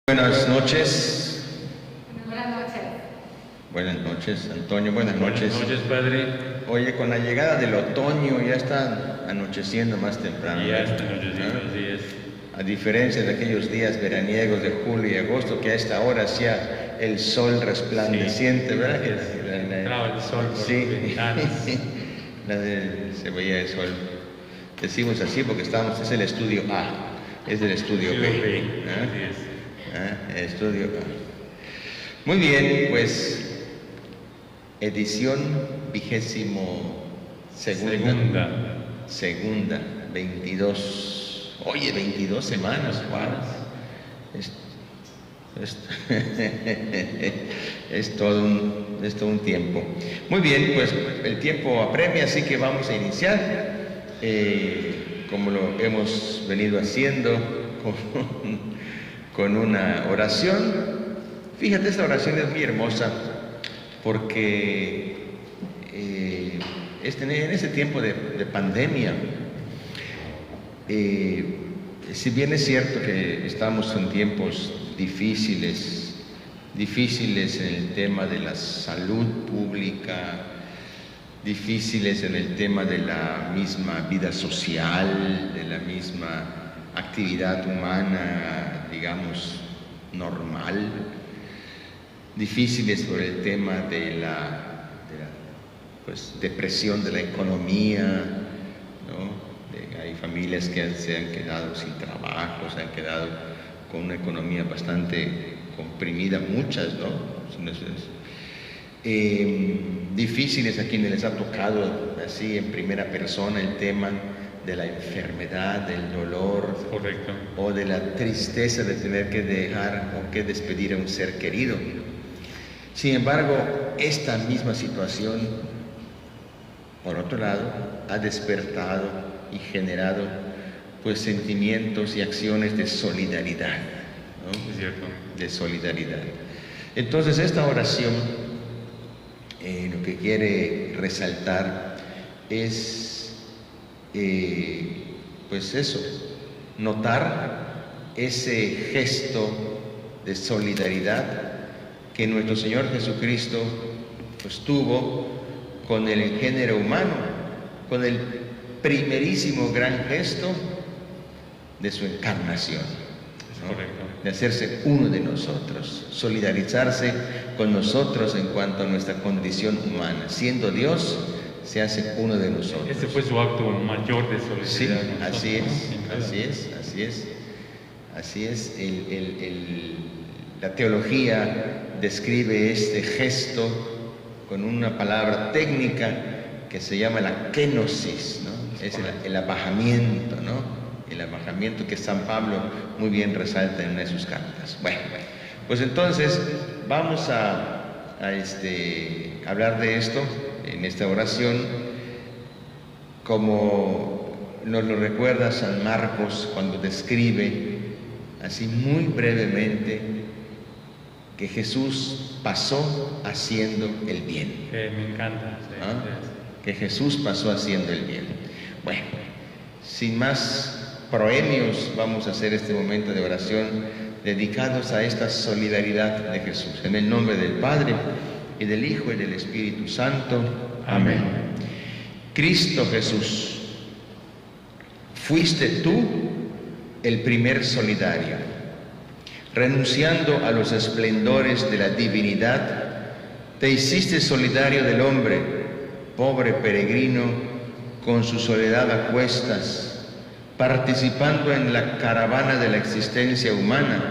Buenas noches. Buenas noches. Buenas noches, Antonio. Buenas noches. Buenas noches, Padre. Oye, con la llegada del otoño ya está anocheciendo más temprano. Ya está anocheciendo, ¿Ah? así es. A diferencia de aquellos días veraniegos de julio y agosto, que a esta hora hacía el sol resplandeciente, Sí, ¿verdad? entraba el sol por Sí. las ventanas. Se veía el sol. Decimos así porque es el estudio A, es el estudio B. ¿Ah? Así es. El estudio A. Muy bien, pues edición 22ª, 22. Oye, 22 semanas, Juan. Es todo un tiempo. Muy bien, pues el tiempo apremia, así que vamos a iniciar como lo hemos venido haciendo con una oración. Fíjate, esta oración es muy hermosa porque en este tiempo de pandemia, si bien es cierto que estamos en tiempos difíciles en el tema de la salud pública, difíciles en el tema de la misma vida social, de la misma actividad humana, digamos, normal, difíciles por el tema de la depresión de la economía, ¿no? Hay familias que se han quedado sin trabajo, se han quedado con una economía bastante comprimida, muchas, ¿no? Difíciles a quienes les ha tocado así en primera persona el tema de la enfermedad, del dolor, Correcto. o de la tristeza de tener que dejar o que despedir a un ser querido. Sin embargo, esta misma situación, por otro lado, ha despertado y generado pues sentimientos y acciones de solidaridad, ¿no? Es cierto. De solidaridad. Entonces, esta oración lo que quiere resaltar es pues eso, notar ese gesto de solidaridad que nuestro Señor Jesucristo pues tuvo con el género humano, con el primerísimo gran gesto de su encarnación, ¿no? Correcto. De hacerse uno de nosotros, solidarizarse con nosotros en cuanto a nuestra condición humana. Siendo Dios, se hace uno de nosotros. Ese fue su acto mayor de solidaridad. Sí, así es. La teología describe este gesto con una palabra técnica que se llama la kenosis, ¿no? Es el abajamiento, ¿no? El abajamiento que San Pablo muy bien resalta en una de sus cartas. Bueno, pues entonces vamos a hablar de esto en esta oración, como nos lo recuerda San Marcos cuando describe así muy brevemente que Jesús pasó haciendo el bien. Me encanta. Sí, ¿Ah? Que Jesús pasó haciendo el bien. Bueno, sin más proemios, vamos a hacer este momento de oración dedicados a esta solidaridad de Jesús. En el nombre del Padre, y del Hijo, y del Espíritu Santo. Amén. Cristo Jesús, fuiste tú el primer solidario. Renunciando a los esplendores de la divinidad, te hiciste solidario del hombre, pobre peregrino, con su soledad a cuestas, participando en la caravana de la existencia humana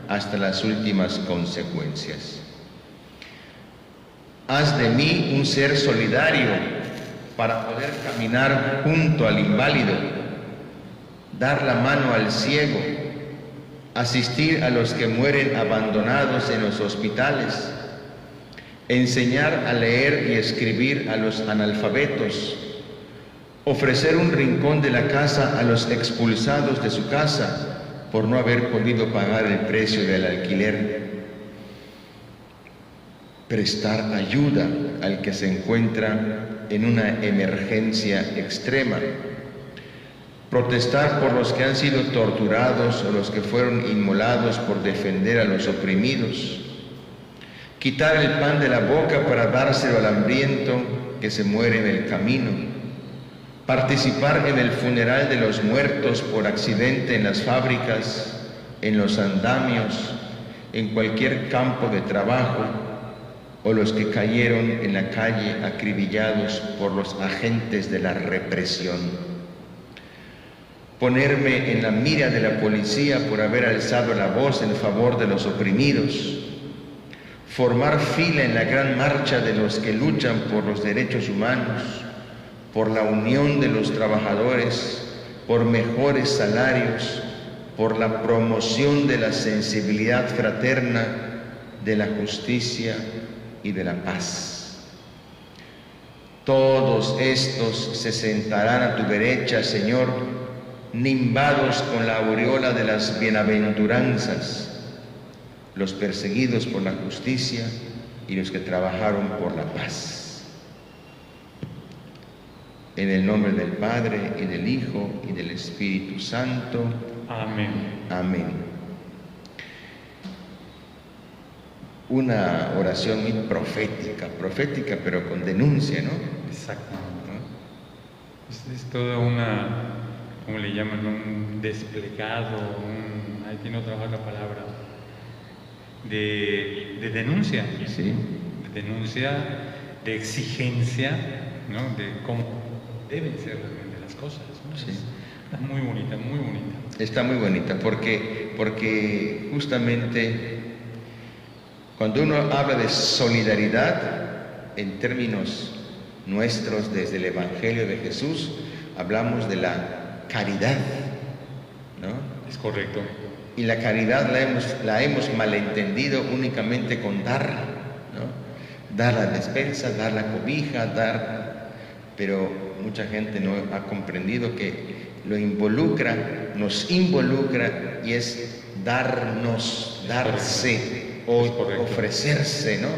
hasta las últimas consecuencias. Haz de mí un ser solidario para poder caminar junto al inválido, dar la mano al ciego, asistir a los que mueren abandonados en los hospitales, enseñar a leer y escribir a los analfabetos, ofrecer un rincón de la casa a los expulsados de su casa por no haber podido pagar el precio del alquiler, prestar ayuda al que se encuentra en una emergencia extrema, protestar por los que han sido torturados o los que fueron inmolados por defender a los oprimidos, quitar el pan de la boca para dárselo al hambriento que se muere en el camino, participar en el funeral de los muertos por accidente en las fábricas, en los andamios, en cualquier campo de trabajo, o los que cayeron en la calle acribillados por los agentes de la represión. Ponerme en la mira de la policía por haber alzado la voz en favor de los oprimidos. Formar fila en la gran marcha de los que luchan por los derechos humanos, por la unión de los trabajadores, por mejores salarios, por la promoción de la sensibilidad fraterna, de la justicia y de la paz. Todos estos se sentarán a tu derecha, Señor, nimbados con la aureola de las bienaventuranzas, los perseguidos por la justicia y los que trabajaron por la paz. En el nombre del Padre, y del Hijo, y del Espíritu Santo. Amén. Amén. Una oración muy profética pero con denuncia, ¿no? Exactamente. Es toda una, ¿cómo le llaman? Un desplegado, ahí tiene otra palabra, de denuncia. Sí. De denuncia, de exigencia, ¿no? De cómo deben ser realmente las cosas, ¿no? Sí. Está muy bonita, muy bonita. Está muy bonita porque justamente cuando uno habla de solidaridad en términos nuestros desde el Evangelio de Jesús, hablamos de la caridad, ¿no? Es correcto. Y la caridad la hemos malentendido únicamente con dar, ¿no? Dar la despensa, dar la cobija, pero mucha gente no ha comprendido que nos involucra y es darnos, darse o ofrecerse, ¿no?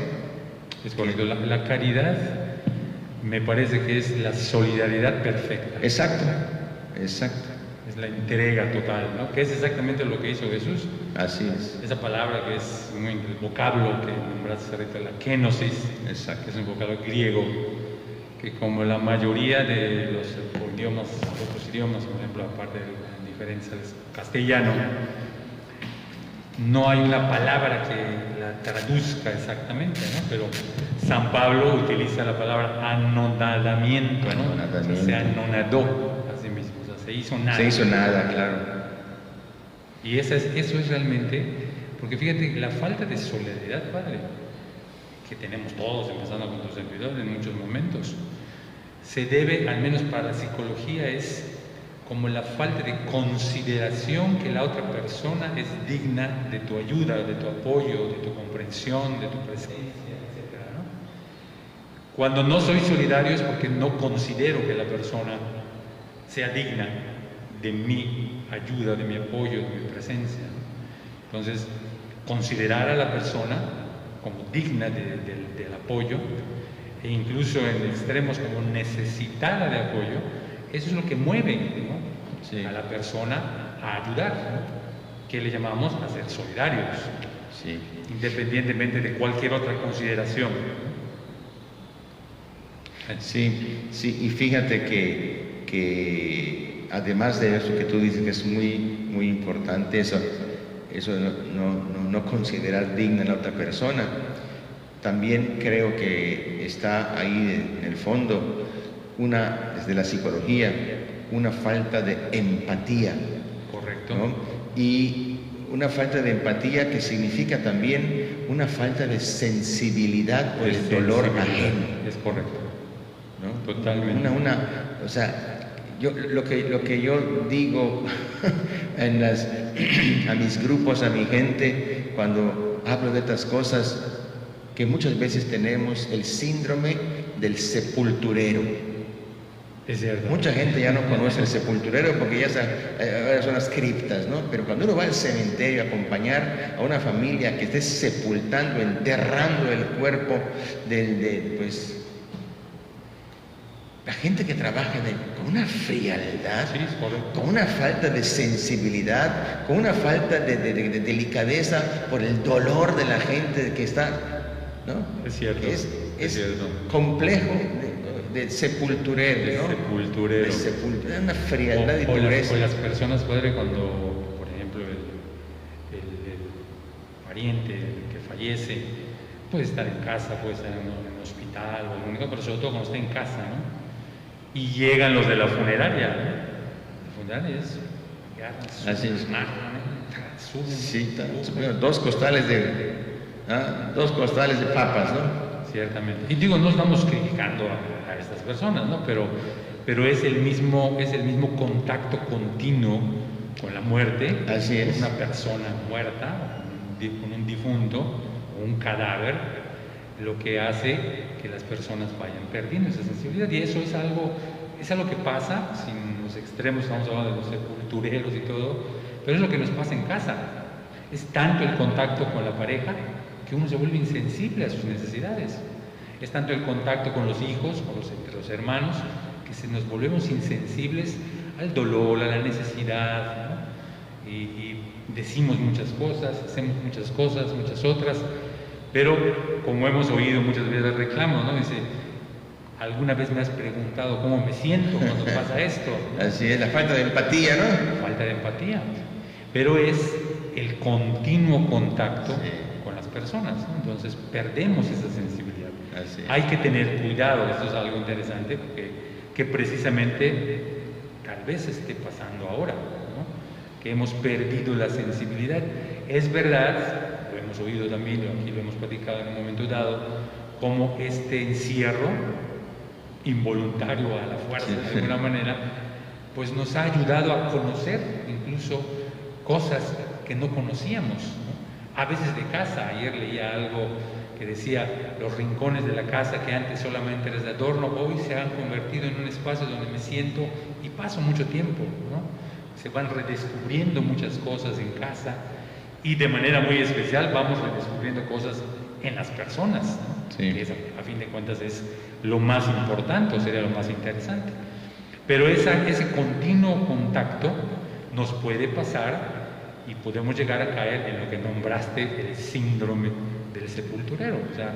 Es correcto. La caridad me parece que es la solidaridad perfecta. Exacto. Es la entrega total, ¿no? Que es exactamente lo que hizo Jesús. Así es. Esa palabra que es el vocablo que nombraste ahorita, la kenosis, Exacto. que es un vocablo griego, que como la mayoría de los otros idiomas, por ejemplo, aparte de la diferencia del castellano, no hay una palabra que la traduzca exactamente, ¿no? Pero San Pablo utiliza la palabra anonadamiento, ¿no? O sea, se anonadó a sí mismo, o sea, se hizo nada. Se hizo nada, claro. Y eso es realmente, porque fíjate, la falta de solidaridad, Padre, que tenemos todos, empezando con tus servidores en muchos momentos, se debe, al menos para la psicología, es como la falta de consideración que la otra persona es digna de tu ayuda, de tu apoyo, de tu comprensión, de tu presencia, etc., ¿no? Cuando no soy solidario es porque no considero que la persona sea digna de mi ayuda, de mi apoyo, de mi presencia, ¿no? Entonces, considerar a la persona como digna del apoyo, e incluso en extremos como necesitada de apoyo, eso es lo que mueve, ¿no? Sí. A la persona a ayudar, ¿no? Que le llamamos a ser solidarios, sí. Independientemente de cualquier otra consideración. Sí, y fíjate que además de eso que tú dices que es muy, muy importante, eso no considerar digna a la otra persona, también creo que está ahí en el fondo desde la psicología, una falta de empatía. Correcto. ¿No? Y una falta de empatía que significa también una falta de sensibilidad por el dolor ajeno. Es correcto. ¿No? Totalmente. O sea, lo que yo digo a mis grupos, a mi gente, cuando hablo de estas cosas, que muchas veces tenemos el síndrome del sepulturero. Es cierto. Mucha gente ya no conoce el sepulturero porque ya ahora son las criptas, ¿no? Pero cuando uno va al cementerio a acompañar a una familia que esté sepultando, enterrando el cuerpo La gente que trabaja con una frialdad, Sí, es correcto. con una falta de sensibilidad, con una falta de delicadeza por el dolor de la gente que está, ¿no? Es cierto. Es cierto. complejo de sepulturero, ¿no? Sepulturero. De sepulturero, una frialdad y O dureza. las personas, padre, cuando, por ejemplo, el pariente que fallece puede estar en casa, puede estar en un hospital o algún lugar, pero sobre todo cuando está en casa, ¿no? Y llegan los de la funeraria, ¿no? La funeraria es, Así es. suben, Sí, bueno, dos costales de papas, ¿no? Ciertamente. Y digo, no estamos criticando a estas personas, ¿no? Pero es el mismo contacto continuo con la muerte. Así es. Una persona muerta, con un difunto o un cadáver, lo que hace que las personas vayan perdiendo esa sensibilidad. Y eso es algo que pasa, sin los extremos, estamos hablando de los sepultureros y todo, pero es lo que nos pasa en casa. Es tanto el contacto con la pareja que uno se vuelve insensible a sus necesidades. Es tanto el contacto con los hijos, entre los hermanos, que nos volvemos insensibles al dolor, a la necesidad, ¿no? Y decimos muchas cosas, hacemos muchas cosas, muchas otras, pero como hemos oído muchas veces reclamos, ¿no? Dice, ¿alguna vez me has preguntado cómo me siento cuando pasa esto? Así es, la falta de empatía, ¿no? Falta de empatía. Pero es el continuo contacto con las personas, ¿no? Entonces perdemos esa sensibilidad. Así es. Hay que tener cuidado, esto es algo interesante, porque que precisamente tal vez esté pasando ahora, ¿no? Que hemos perdido la sensibilidad. Es verdad, lo hemos oído también, aquí lo hemos platicado en un momento dado, como este encierro involuntario a la fuerza, de alguna manera, pues nos ha ayudado a conocer incluso cosas que no conocíamos, ¿no? A veces de casa. Ayer leía algo que decía, los rincones de la casa que antes solamente eran de adorno, hoy se han convertido en un espacio donde me siento y paso mucho tiempo, ¿no? Se van redescubriendo muchas cosas en casa y de manera muy especial vamos redescubriendo cosas en las personas, ¿no? Sí. Que a fin de cuentas es lo más importante, o sería lo más interesante. Pero ese continuo contacto nos puede pasar y podemos llegar a caer en lo que nombraste el síndrome del sepulturero. O sea,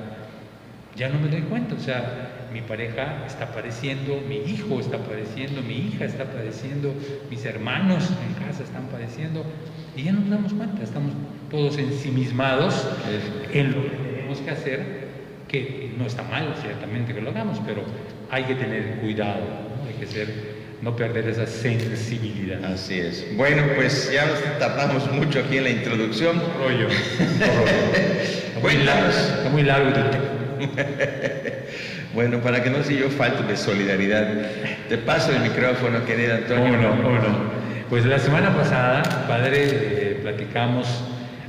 ya no me doy cuenta. O sea, mi pareja está padeciendo, mi hijo está padeciendo, mi hija está padeciendo, mis hermanos en casa están padeciendo y ya no nos damos cuenta. Estamos todos ensimismados en lo que tenemos que hacer, que no está mal, ciertamente que lo hagamos, pero hay que tener cuidado, ¿no? Hay que no perder esa sensibilidad. Así es. Bueno, pues ya nos tardamos mucho aquí en la introducción. Rollo. Está muy largo tu tema. Bueno, para que no sea yo falto de solidaridad, te paso el micrófono, querido Antonio. ¿Cómo no? Pues la semana pasada, padre, platicamos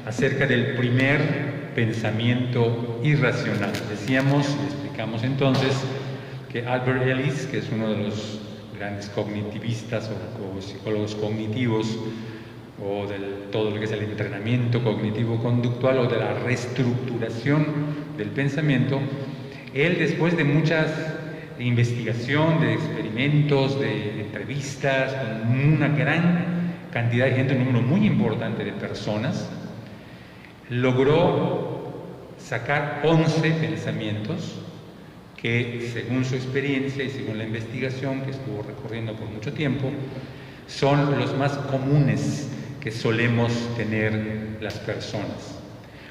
acerca del primer pensamiento irracional. Decíamos y explicamos entonces que Albert Ellis, que es uno de los grandes cognitivistas o psicólogos cognitivos, o de todo lo que es el entrenamiento cognitivo-conductual o de la reestructuración del pensamiento, él, después de muchas investigación, de experimentos, de entrevistas con una gran cantidad de gente, un número muy importante de personas, logró sacar 11 pensamientos que, según su experiencia y según la investigación que estuvo recorriendo por mucho tiempo, son los más comunes que solemos tener las personas.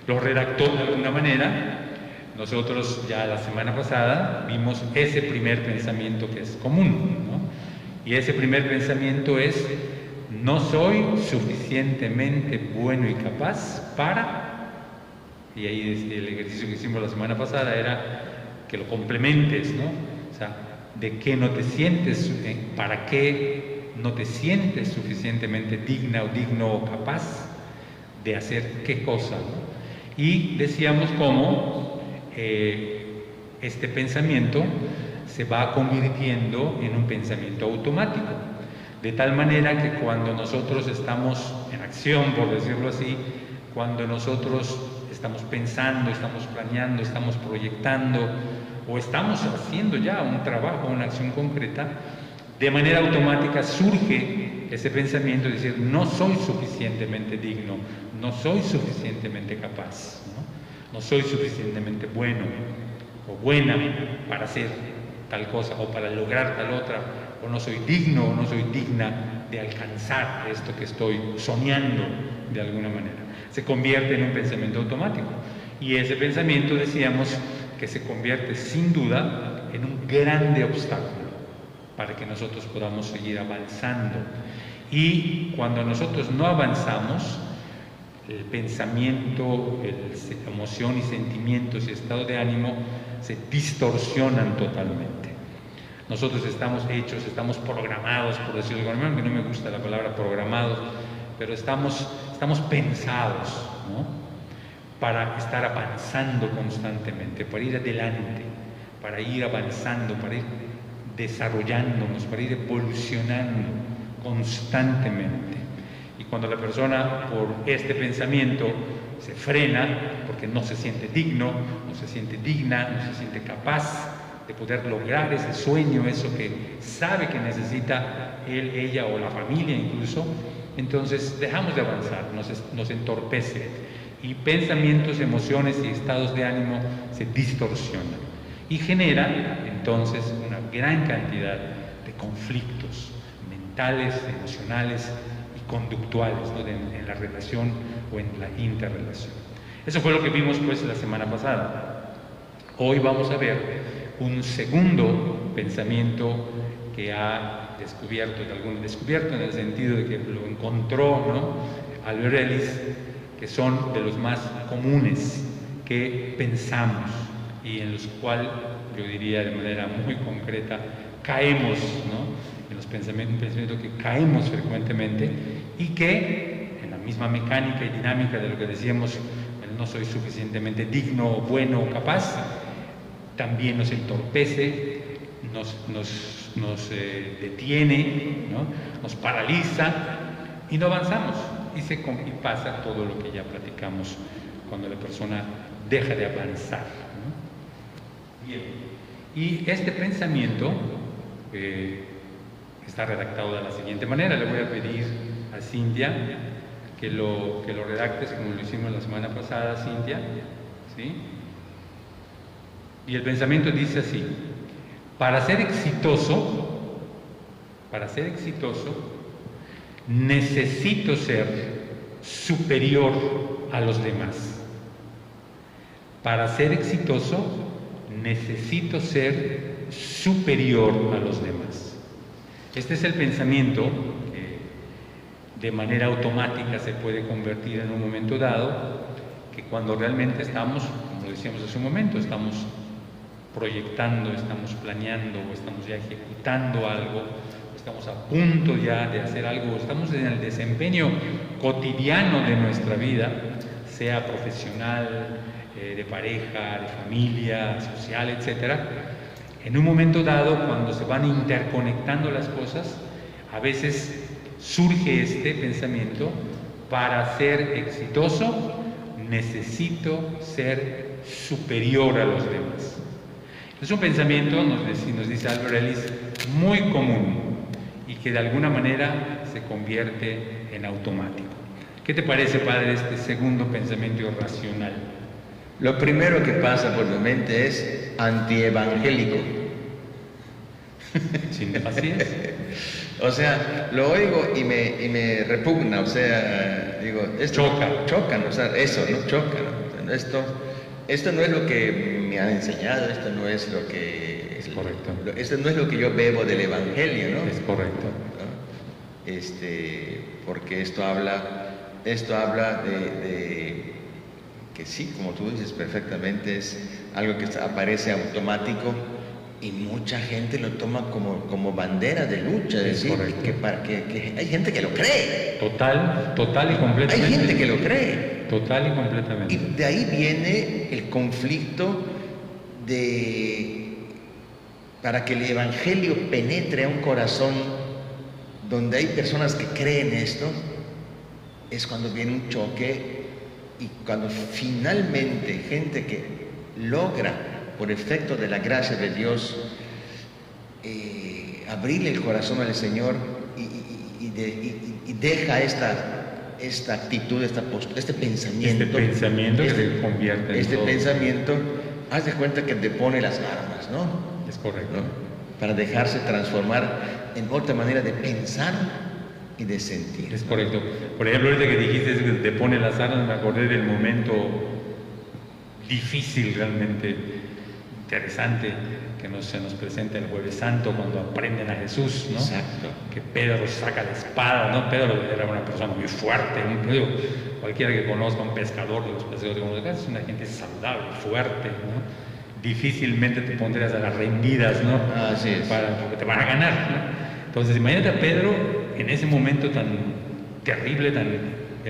Los redactó de alguna manera. Nosotros ya la semana pasada vimos ese primer pensamiento que es común, ¿no? Y ese primer pensamiento es: no soy suficientemente bueno y capaz para... Y ahí el ejercicio que hicimos la semana pasada era que lo complementes, ¿no? O sea, ¿de qué no te sientes? ¿Para qué no te sientes suficientemente digna o digno o capaz de hacer qué cosa, ¿no? Y decíamos cómo este pensamiento se va convirtiendo en un pensamiento automático, de tal manera que cuando nosotros estamos en acción, por decirlo así, cuando nosotros estamos pensando, estamos planeando, estamos proyectando o estamos haciendo ya un trabajo, una acción concreta, de manera automática surge ese pensamiento de decir, no soy suficientemente digno, no soy suficientemente capaz, no soy suficientemente bueno o buena para hacer tal cosa o para lograr tal otra, o no soy digno o no soy digna de alcanzar esto que estoy soñando de alguna manera. Se convierte en un pensamiento automático, y ese pensamiento, decíamos, que se convierte sin duda en un grande obstáculo para que nosotros podamos seguir avanzando. Y cuando nosotros no avanzamos, el pensamiento, la emoción y sentimientos y estado de ánimo se distorsionan totalmente. Nosotros estamos hechos, estamos programados, por decirlo de alguna manera, que no me gusta la palabra programados, pero estamos pensados, ¿no?, para estar avanzando constantemente, para ir adelante, para ir avanzando, para ir desarrollándonos, para ir evolucionando constantemente. Y cuando la persona, por este pensamiento, se frena, porque no se siente digno, no se siente digna, no se siente capaz de poder lograr ese sueño, eso que sabe que necesita él, ella o la familia incluso, entonces dejamos de avanzar, nos entorpece, y pensamientos, emociones y estados de ánimo se distorsionan y genera entonces una gran cantidad de conflictos mentales, emocionales y conductuales, ¿no?, en la relación o en la interrelación. Eso fue lo que vimos pues la semana pasada. Hoy vamos a ver un segundo pensamiento que ha descubierto en el sentido de que lo encontró, ¿no?, Albert Ellis, que son de los más comunes que pensamos y en los cuales, yo diría de manera muy concreta, caemos, ¿no?, en los pensamientos que caemos frecuentemente, y que en la misma mecánica y dinámica de lo que decíamos, no soy suficientemente digno, bueno o capaz, también nos entorpece, nos detiene, ¿no?, nos paraliza y no avanzamos. Y pasa todo lo que ya platicamos cuando la persona deja de avanzar, ¿no? Bien. Y este pensamiento está redactado de la siguiente manera. Le voy a pedir a Cintia que lo redactes como lo hicimos la semana pasada, Cintia, ¿sí? Y el pensamiento dice así: para ser exitoso, necesito ser superior a los demás. Para ser exitoso, necesito ser superior a los demás. Este es el pensamiento que de manera automática se puede convertir en un momento dado, que cuando realmente estamos, como decíamos hace un momento, estamos proyectando, estamos planeando o estamos ya ejecutando algo, estamos a punto ya de hacer algo, estamos en el desempeño cotidiano de nuestra vida, sea profesional, de pareja, de familia, social, etc. En un momento dado, cuando se van interconectando las cosas, a veces surge este pensamiento: para ser exitoso necesito ser superior a los demás. Es un pensamiento, nos dice Albert Ellis, muy común, y que de alguna manera se convierte en automático. ¿Qué te parece, padre, este segundo pensamiento irracional? Lo primero que pasa por mi mente es antievangélico. Sí, así es. O sea, lo oigo y me repugna, o sea, digo, esto chocan, o sea, eso, ¿no? Chocan. Esto no es lo que me han enseñado, esto no es lo que... Es correcto. Esto no es lo que yo bebo del Evangelio, ¿no? Es correcto. ¿No? Porque esto habla de que sí, como tú dices perfectamente, es algo que aparece automático y mucha gente lo toma como bandera de lucha, es decir, que hay gente que lo cree. Total y completamente. Hay gente que lo cree. Total y completamente. Y de ahí viene el conflicto para que el Evangelio penetre a un corazón donde hay personas que creen esto, es cuando viene un choque y cuando finalmente gente que logra por efecto de la gracia de Dios, abrirle el corazón al Señor y deja esta actitud, este pensamiento. Este pensamiento que se convierte en este todo. pensamiento, haz de cuenta que te pone las armas, ¿no? Es correcto. ¿No? Para dejarse transformar en otra manera de pensar y de sentir. Es correcto. Por ejemplo, ahorita que dijiste que te pone las armas, me acordé del momento difícil, realmente interesante, que se nos presenta el Jueves Santo cuando aprenden a Jesús, ¿no? Exacto. Que Pedro saca la espada, ¿no? Pedro era una persona muy fuerte, cualquiera que conozca un pescador de los pescadores de acá es una gente saludable, fuerte, ¿no? Difícilmente te pondrías a las rendidas, ¿no? Así es. Porque te van a ganar, ¿no? Entonces, imagínate a Pedro en ese momento tan terrible, tan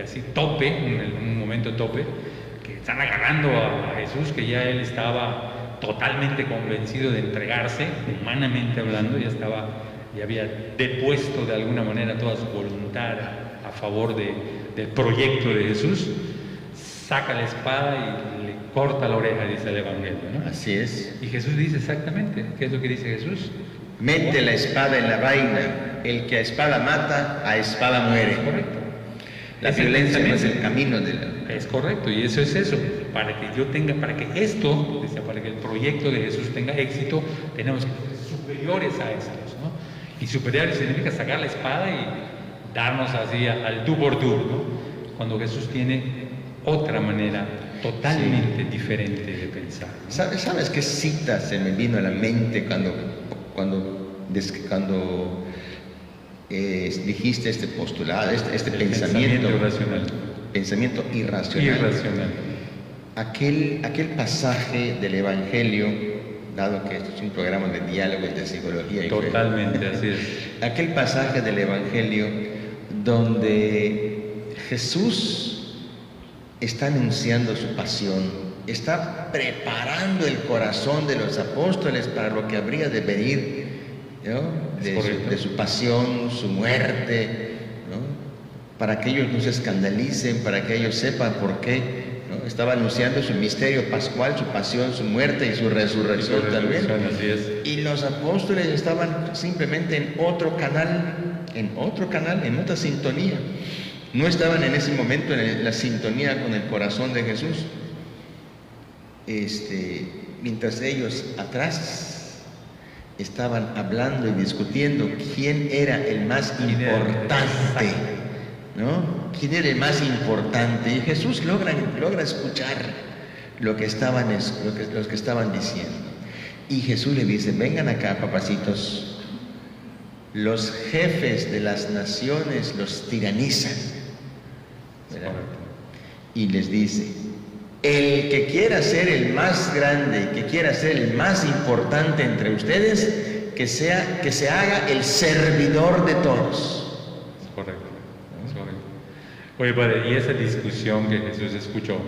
así tope, en un momento tope, que están agarrando a Jesús, que ya él estaba totalmente convencido de entregarse, humanamente hablando, ya había depuesto de alguna manera toda su voluntad a favor del proyecto de Jesús. Saca la espada y le corta la oreja, dice el Evangelio, ¿no? Así es. Y Jesús dice exactamente, ¿qué es lo que dice Jesús? Mete la espada en la vaina. El que a espada mata, a espada muere. Es correcto. La violencia no es el camino de la... Es correcto, y eso es eso. Para que el proyecto de Jesús tenga éxito, tenemos que ser superiores a estos, ¿no? Y superiores significa sacar la espada y darnos así al tú por tú, ¿no? Cuando Jesús tiene otra manera totalmente diferente de pensar, ¿no? ¿Sabes qué cita se me vino a la mente cuando dijiste este postulado, este pensamiento irracional? Pensamiento irracional. Aquel pasaje del Evangelio, dado que esto es un programa de diálogo y de psicología y totalmente, así es. Aquel pasaje del Evangelio donde Jesús está anunciando su pasión, está preparando el corazón de los apóstoles para lo que habría de venir, ¿no? de su pasión, su muerte, ¿no? Para que ellos no se escandalicen, para que ellos sepan por qué, ¿no? Estaba anunciando su misterio pascual, su pasión, su muerte y su resurrección también. Así es. Y los apóstoles estaban simplemente en otro canal, en otra sintonía. No estaban en ese momento en la sintonía con el corazón de Jesús. Mientras ellos atrás estaban hablando y discutiendo quién era el más importante, ¿no? ¿Quién era el más importante? Y Jesús logra escuchar lo que estaban diciendo. Y Jesús le dice: vengan acá, papacitos. Los jefes de las naciones los tiranizan, ¿verdad? Y les dice: el que quiera ser el más grande, que quiera ser el más importante entre ustedes, que se haga el servidor de todos. Es correcto. Oye, padre, y esa discusión que Jesús escuchó,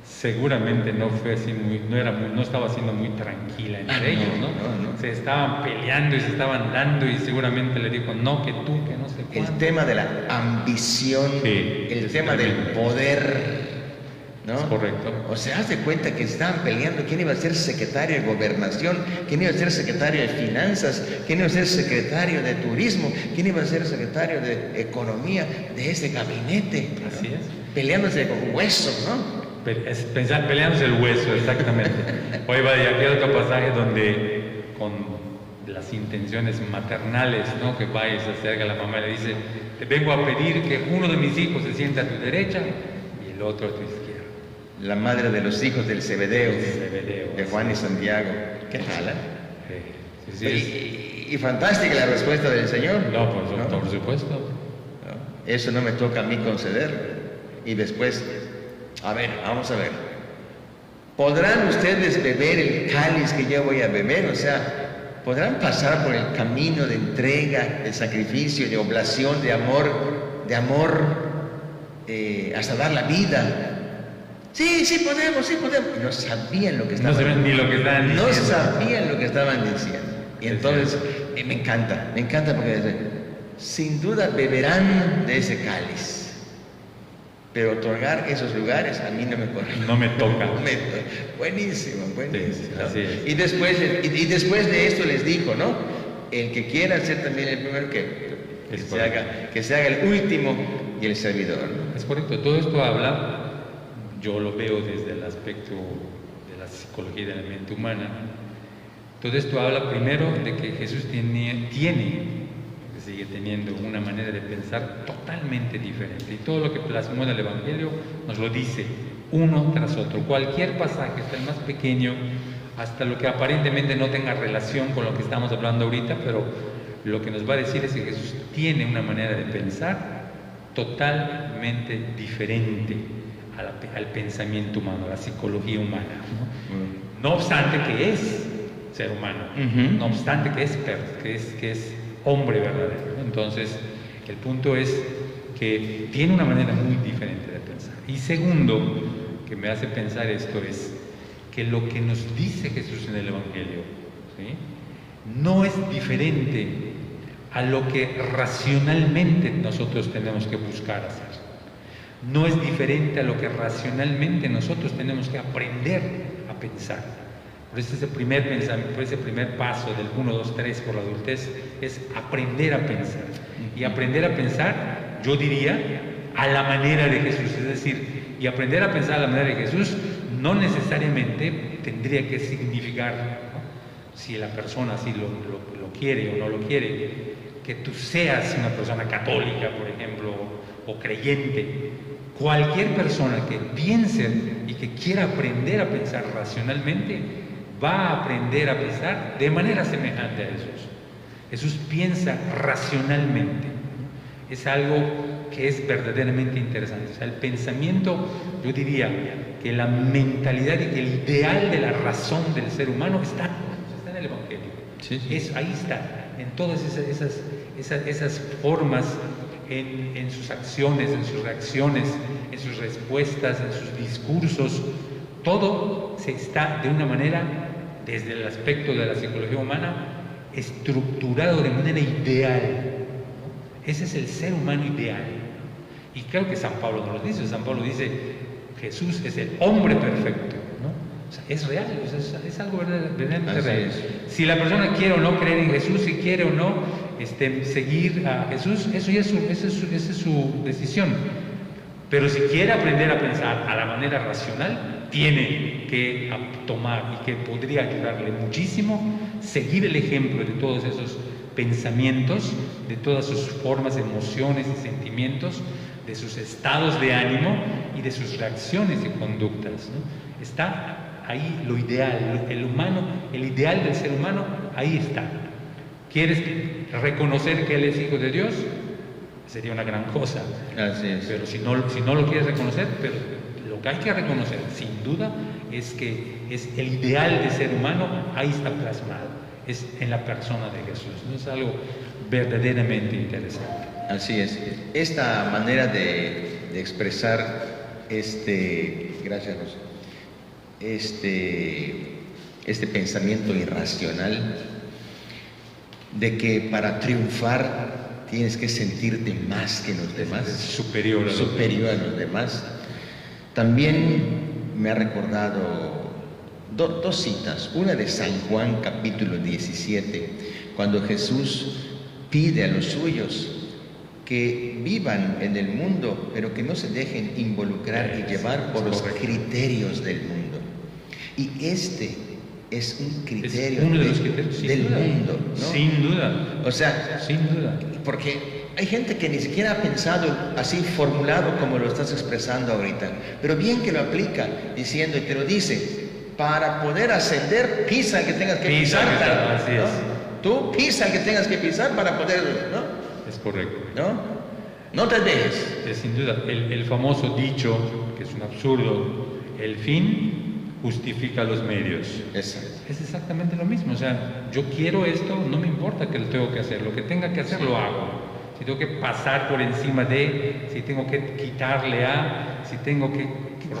seguramente no fue así no estaba siendo muy tranquila entre ellos, ¿no? No. Se estaban peleando y se estaban dando, y seguramente le dijo: no, que tú, que no sé cuánto. El tema de la ambición, sí, el tema del poder, ¿no? Es correcto. O sea, haz de cuenta que estaban peleando quién iba a ser secretario de Gobernación, quién iba a ser secretario de Finanzas, quién iba a ser secretario de Turismo, quién iba a ser secretario de Economía de ese gabinete, ¿no? Así es. Peleándose con huesos, ¿no? Peleándose el hueso, exactamente. Oye, y aquí hay otro pasaje donde, con las intenciones maternales, ¿no? Que va y se acerca a la mamá y le dice: te vengo a pedir que uno de mis hijos se siente a tu derecha y el otro a tu izquierda. La madre de los hijos del Zebedeo, de Juan y Santiago. ¿Qué tal? Sí. Y fantástica la respuesta del Señor. No, por supuesto. No, eso no me toca a mí conceder. Y después, vamos a ver. ¿Podrán ustedes beber el cáliz que yo voy a beber? O sea, ¿podrán pasar por el camino de entrega, de sacrificio, de oblación, de amor, hasta dar la vida? Sí podemos. Y no sabían lo que estaban diciendo. No sabían ni lo que estaban diciendo. No sabían lo que estaban diciendo. Y entonces, me encanta porque sin duda beberán de ese cáliz. pero otorgar esos lugares a mí no me corresponde. No me toca. Buenísimo, buenísimo. Sí, así es. Y después de esto les dijo, ¿no? El que quiera ser también el primero, que se haga el último y el servidor, ¿no? Es correcto. Todo esto habla, yo lo veo desde el aspecto de la psicología y de la mente humana. Todo esto habla primero de que Jesús sigue teniendo una manera de pensar totalmente diferente. Y todo lo que plasmó en el Evangelio nos lo dice uno tras otro. Cualquier pasaje, hasta el más pequeño, hasta lo que aparentemente no tenga relación con lo que estamos hablando ahorita, pero lo que nos va a decir es que Jesús tiene una manera de pensar totalmente diferente al pensamiento humano, a la psicología humana, ¿no? No obstante que es ser humano, no obstante que es hombre verdadero. Entonces, el punto es que tiene una manera muy diferente de pensar. Y segundo, que me hace pensar esto, es que lo que nos dice Jesús en el Evangelio, ¿sí?, no es diferente a lo que racionalmente nosotros tenemos que buscar hacer. No es diferente a lo que racionalmente nosotros tenemos que aprender a pensar. Por eso ese primer pensamiento, por ese primer paso del 1, 2, 3 por la adultez es aprender a pensar. Y aprender a pensar, yo diría, a la manera de Jesús. Es decir, y aprender a pensar a la manera de Jesús no necesariamente tendría que significar, ¿no?, si la persona así lo quiere o no lo quiere, que tú seas una persona católica, por ejemplo, o creyente. Cualquier persona que piense y que quiera aprender a pensar racionalmente, va a aprender a pensar de manera semejante a Jesús. Jesús piensa racionalmente. Es algo que es verdaderamente interesante. O sea, el pensamiento, yo diría que la mentalidad y el ideal de la razón del ser humano está en el Evangelio. Sí. Ahí está, en todas esas formas, en sus acciones, en sus reacciones, en sus respuestas, en sus discursos. Todo se está de una manera, desde el aspecto de la psicología humana, estructurado de manera ideal. Ese es el ser humano ideal. Y creo que San Pablo nos lo dice. San Pablo dice, Jesús es el hombre perfecto, ¿no? O sea, es real, o sea, es algo verdaderamente real. Si la persona quiere o no creer en Jesús, si quiere o no seguir a Jesús, esa es su decisión. Pero si quiere aprender a pensar a la manera racional, tiene que tomar, y que podría ayudarle muchísimo, seguir el ejemplo de todos esos pensamientos, de todas sus formas, emociones y sentimientos, de sus estados de ánimo y de sus reacciones y conductas, ¿no? Está ahí lo ideal, el humano, el ideal del ser humano, ahí está. ¿Quieres reconocer que Él es Hijo de Dios? Sería una gran cosa. Así es. Pero si no lo quieres reconocer, pero lo que hay que reconocer, sin duda, es que es el ideal de ser humano, ahí está plasmado. Es en la persona de Jesús, ¿no? Es algo verdaderamente interesante. Así es. Esta manera de expresar gracias, José, este pensamiento irracional de que para triunfar tienes que sentirte más que los demás, superior a los demás, también me ha recordado dos citas. Una de San Juan capítulo 17, cuando Jesús pide a los suyos que vivan en el mundo, pero que no se dejen involucrar y llevar por los criterios del mundo. Y es un criterio uno de los criterios del mundo, ¿no? Sin duda. O sea, sin duda. Porque hay gente que ni siquiera ha pensado así formulado como lo estás expresando ahorita, pero bien que lo aplica diciendo, y te lo dice, para poder ascender, pisa el que tengas que pisar. Así es. Tú pisa el que tengas que pisar para poder, ¿no? Es correcto. No te dejes. Sin duda, el famoso dicho, que es un absurdo, el fin justifica los medios. Exacto. Es exactamente lo mismo. O sea, yo quiero esto, no me importa que lo tengo que hacer. Lo que tenga que hacer, lo hago. Si tengo que pasar por encima de, si tengo que quitarle a, si tengo que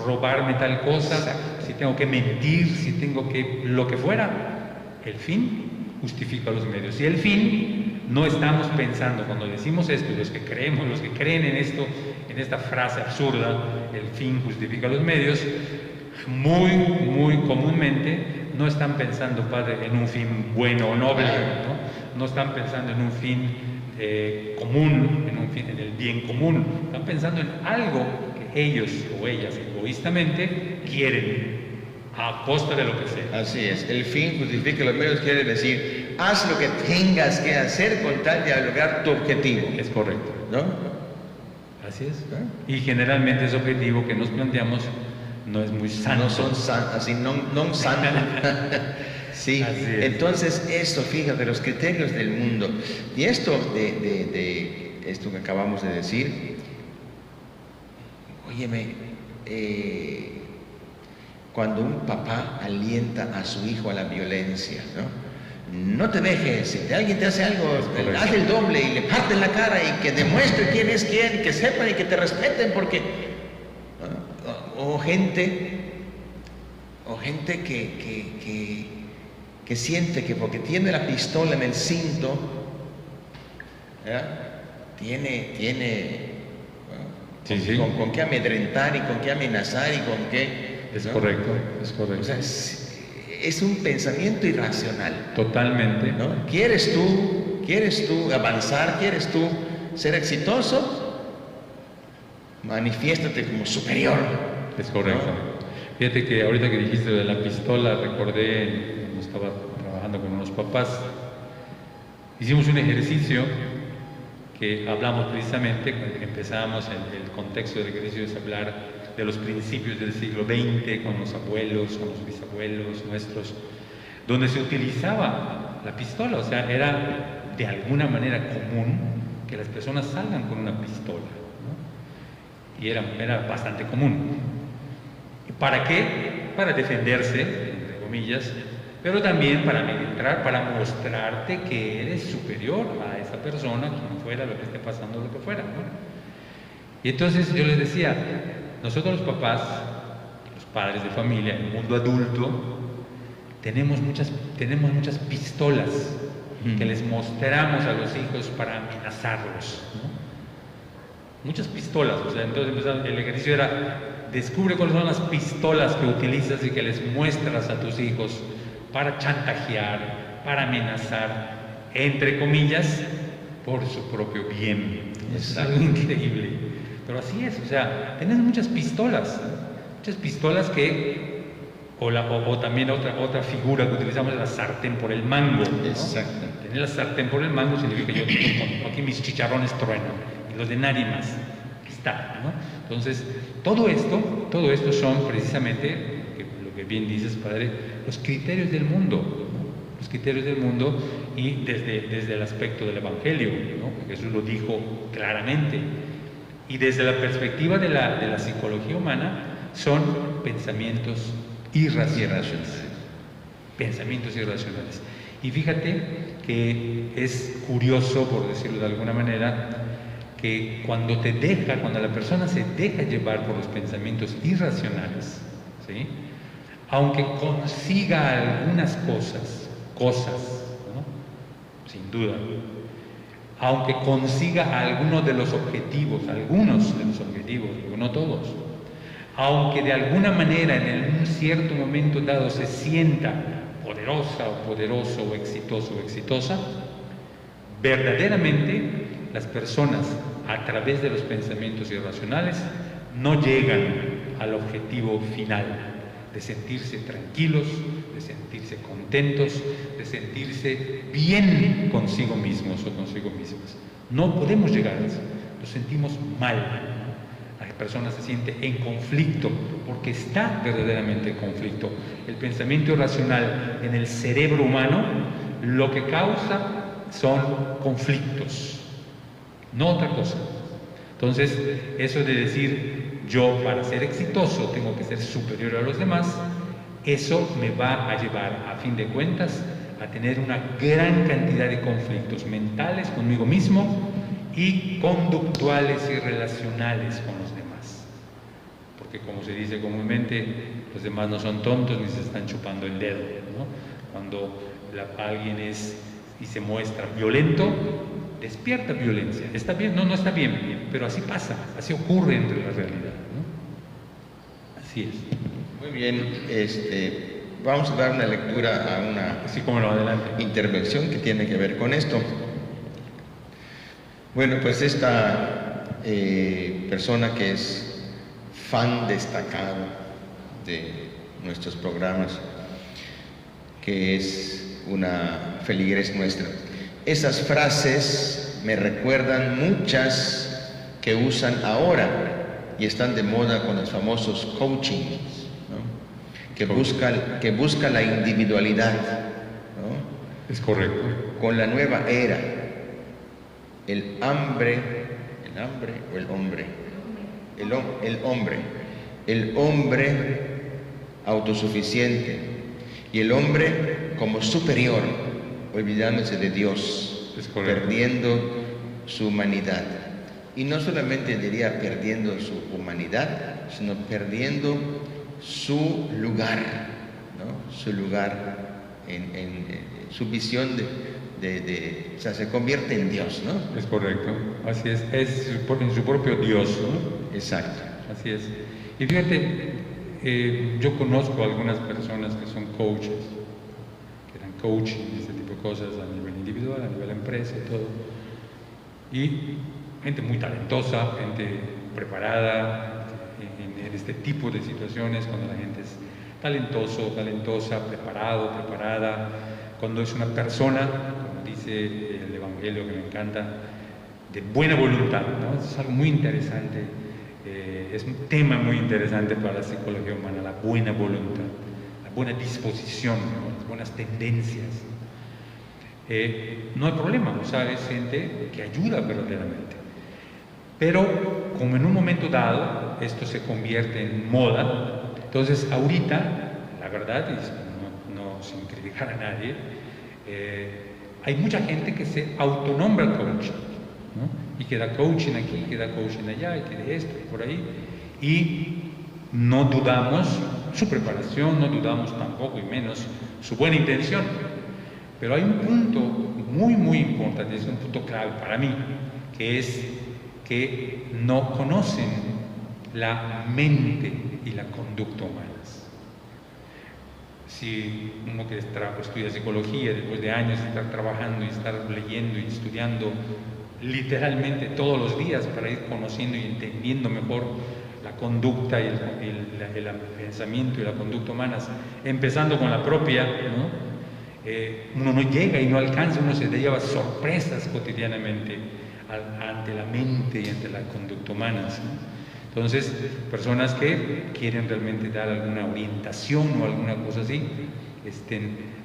robarme tal cosa, si tengo que mentir, si tengo que lo que fuera, el fin justifica los medios. Y el fin no estamos pensando, cuando decimos esto, y los que creemos, los que creen en esto, en esta frase absurda, el fin justifica los medios, muy comúnmente no están pensando, Padre, en un fin bueno o noble, no están pensando en un fin común, en el bien común, están pensando en algo que ellos o ellas egoístamente quieren, a costa de lo que sea. Así es, el fin justifica los medios, quiere decir, haz lo que tengas que hacer con tal de lograr tu objetivo. Es correcto, ¿no? Así es. Y generalmente ese objetivo que nos planteamos no es muy santo. No son así, no santo. Sí, entonces esto, fíjate, los criterios del mundo. Y esto de esto que acabamos de decir, óyeme, cuando un papá alienta a su hijo a la violencia, no te dejes, si alguien te hace algo, haz el doble y le parten la cara y que demuestre quién es quién, que sepan y que te respeten, porque o gente que siente que porque tiene la pistola en el cinto, tiene con qué amedrentar y con qué amenazar y con qué. Es correcto. O sea, es un pensamiento irracional. Totalmente. ¿No? ¿Quieres tú avanzar? ¿Quieres tú ser exitoso? Manifiéstate como superior. Es correcto. ¿No? Fíjate que ahorita que dijiste de la pistola, recordé cuando estaba trabajando con unos papás, hicimos un ejercicio que hablamos precisamente, empezábamos el contexto del ejercicio es hablar de los principios del siglo XX, con los abuelos, con los bisabuelos nuestros, donde se utilizaba la pistola, o sea, era de alguna manera común que las personas salgan con una pistola, ¿no? Y era bastante común. ¿Para qué? Para defenderse, entre comillas, pero también para amedrentar, para mostrarte que eres superior a esa persona, quien fuera, lo que esté pasando, lo que fuera, ¿no? Y entonces yo les decía, nosotros los papás, los padres de familia, el mundo adulto, tenemos muchas pistolas que les mostramos a los hijos para amenazarlos, ¿no? Muchas pistolas, o sea, entonces el ejercicio era, descubre cuáles son las pistolas que utilizas y que les muestras a tus hijos para chantajear, para amenazar, entre comillas, por su propio bien. Es algo increíble. Pero así es, o sea, tenés muchas pistolas que, o también otra figura que utilizamos es la sartén por el mango, ¿no? Exacto. Tener la sartén por el mango significa que yo aquí mis chicharrones truenan, y los de nadie más, está, ¿no? Entonces, todo esto son precisamente, lo que bien dices, Padre, los criterios del mundo, ¿no? Los criterios del mundo y desde el aspecto del Evangelio, ¿no? Porque Jesús lo dijo claramente. Y desde la perspectiva de la psicología humana, son pensamientos irracionales. Pensamientos irracionales. Y fíjate que es curioso, por decirlo de alguna manera, que cuando la persona se deja llevar por los pensamientos irracionales, ¿sí? Aunque consiga algunas cosas, ¿no? Sin duda, aunque consiga algunos de los objetivos, pero no todos, aunque de alguna manera en un cierto momento dado se sienta poderosa o poderoso o exitoso o exitosa, verdaderamente las personas a través de los pensamientos irracionales no llegan al objetivo final de sentirse tranquilos, de sentirse contentos, de sentirse bien consigo mismos o consigo mismas. No podemos llegar a eso, nos sentimos mal. La persona se siente en conflicto porque está verdaderamente en conflicto. El pensamiento irracional en el cerebro humano lo que causa son conflictos, no otra cosa. Entonces, eso de decir yo para ser exitoso tengo que ser superior a los demás, eso me va a llevar a fin de cuentas a tener una gran cantidad de conflictos mentales conmigo mismo y conductuales y relacionales con los demás. Porque como se dice comúnmente, los demás no son tontos ni se están chupando el dedo, ¿no? Cuando alguien es y se muestra violento, despierta violencia. ¿Está bien? No, no está bien, pero así pasa, así ocurre entre la realidad, ¿no? Así es. Muy bien, vamos a dar una lectura a una Así como lo adelante. intervención que tiene que ver con esto. Bueno, pues esta persona que es fan destacado de nuestros programas, que es una feligres nuestra. Esas frases me recuerdan muchas que usan ahora y están de moda con los famosos coachings, ¿no? que busca la individualidad, ¿no? Es correcto. Con la nueva era, el hombre autosuficiente y el hombre como superior, olvidándose de Dios, perdiendo su humanidad. Y no solamente diría perdiendo su humanidad, sino perdiendo su lugar, ¿no? Su lugar en su visión o sea, se convierte en Dios, ¿no? Es correcto, así es en su propio Dios, ¿no? Exacto. Así es. Y fíjate, yo conozco a algunas personas que son coaches, que dan coaching, este tipo de cosas a nivel individual, a nivel empresa y todo. Y gente muy talentosa, gente preparada en este tipo de situaciones, cuando la gente es talentosa, preparada, cuando es una persona, como dice el Evangelio que me encanta, de buena voluntad, ¿no? Es algo muy interesante, es un tema muy interesante para la psicología humana, la buena voluntad, la buena disposición, ¿no? Las buenas tendencias. No hay problema, o sea, es gente que ayuda verdaderamente. Pero como en un momento dado esto se convierte en moda, entonces ahorita, la verdad, y no sin criticar a nadie, hay mucha gente que se autonombra coach, ¿no? Y que da coaching aquí, que da coaching allá, y que de esto y por ahí, y no dudamos su preparación, no dudamos tampoco y menos su buena intención. Pero hay un punto muy importante, es un punto clave para mí, que es que no conocen la mente y la conducta humanas. Si uno que estudia psicología, después de años de estar trabajando y estar leyendo y estudiando literalmente todos los días para ir conociendo y entendiendo mejor la conducta y el pensamiento y la conducta humanas, empezando con la propia, ¿no? Uno no llega y no alcanza, uno se lleva sorpresas cotidianamente ante la mente y ante la conducta humana, ¿no? Entonces, personas que quieren realmente dar alguna orientación o alguna cosa así,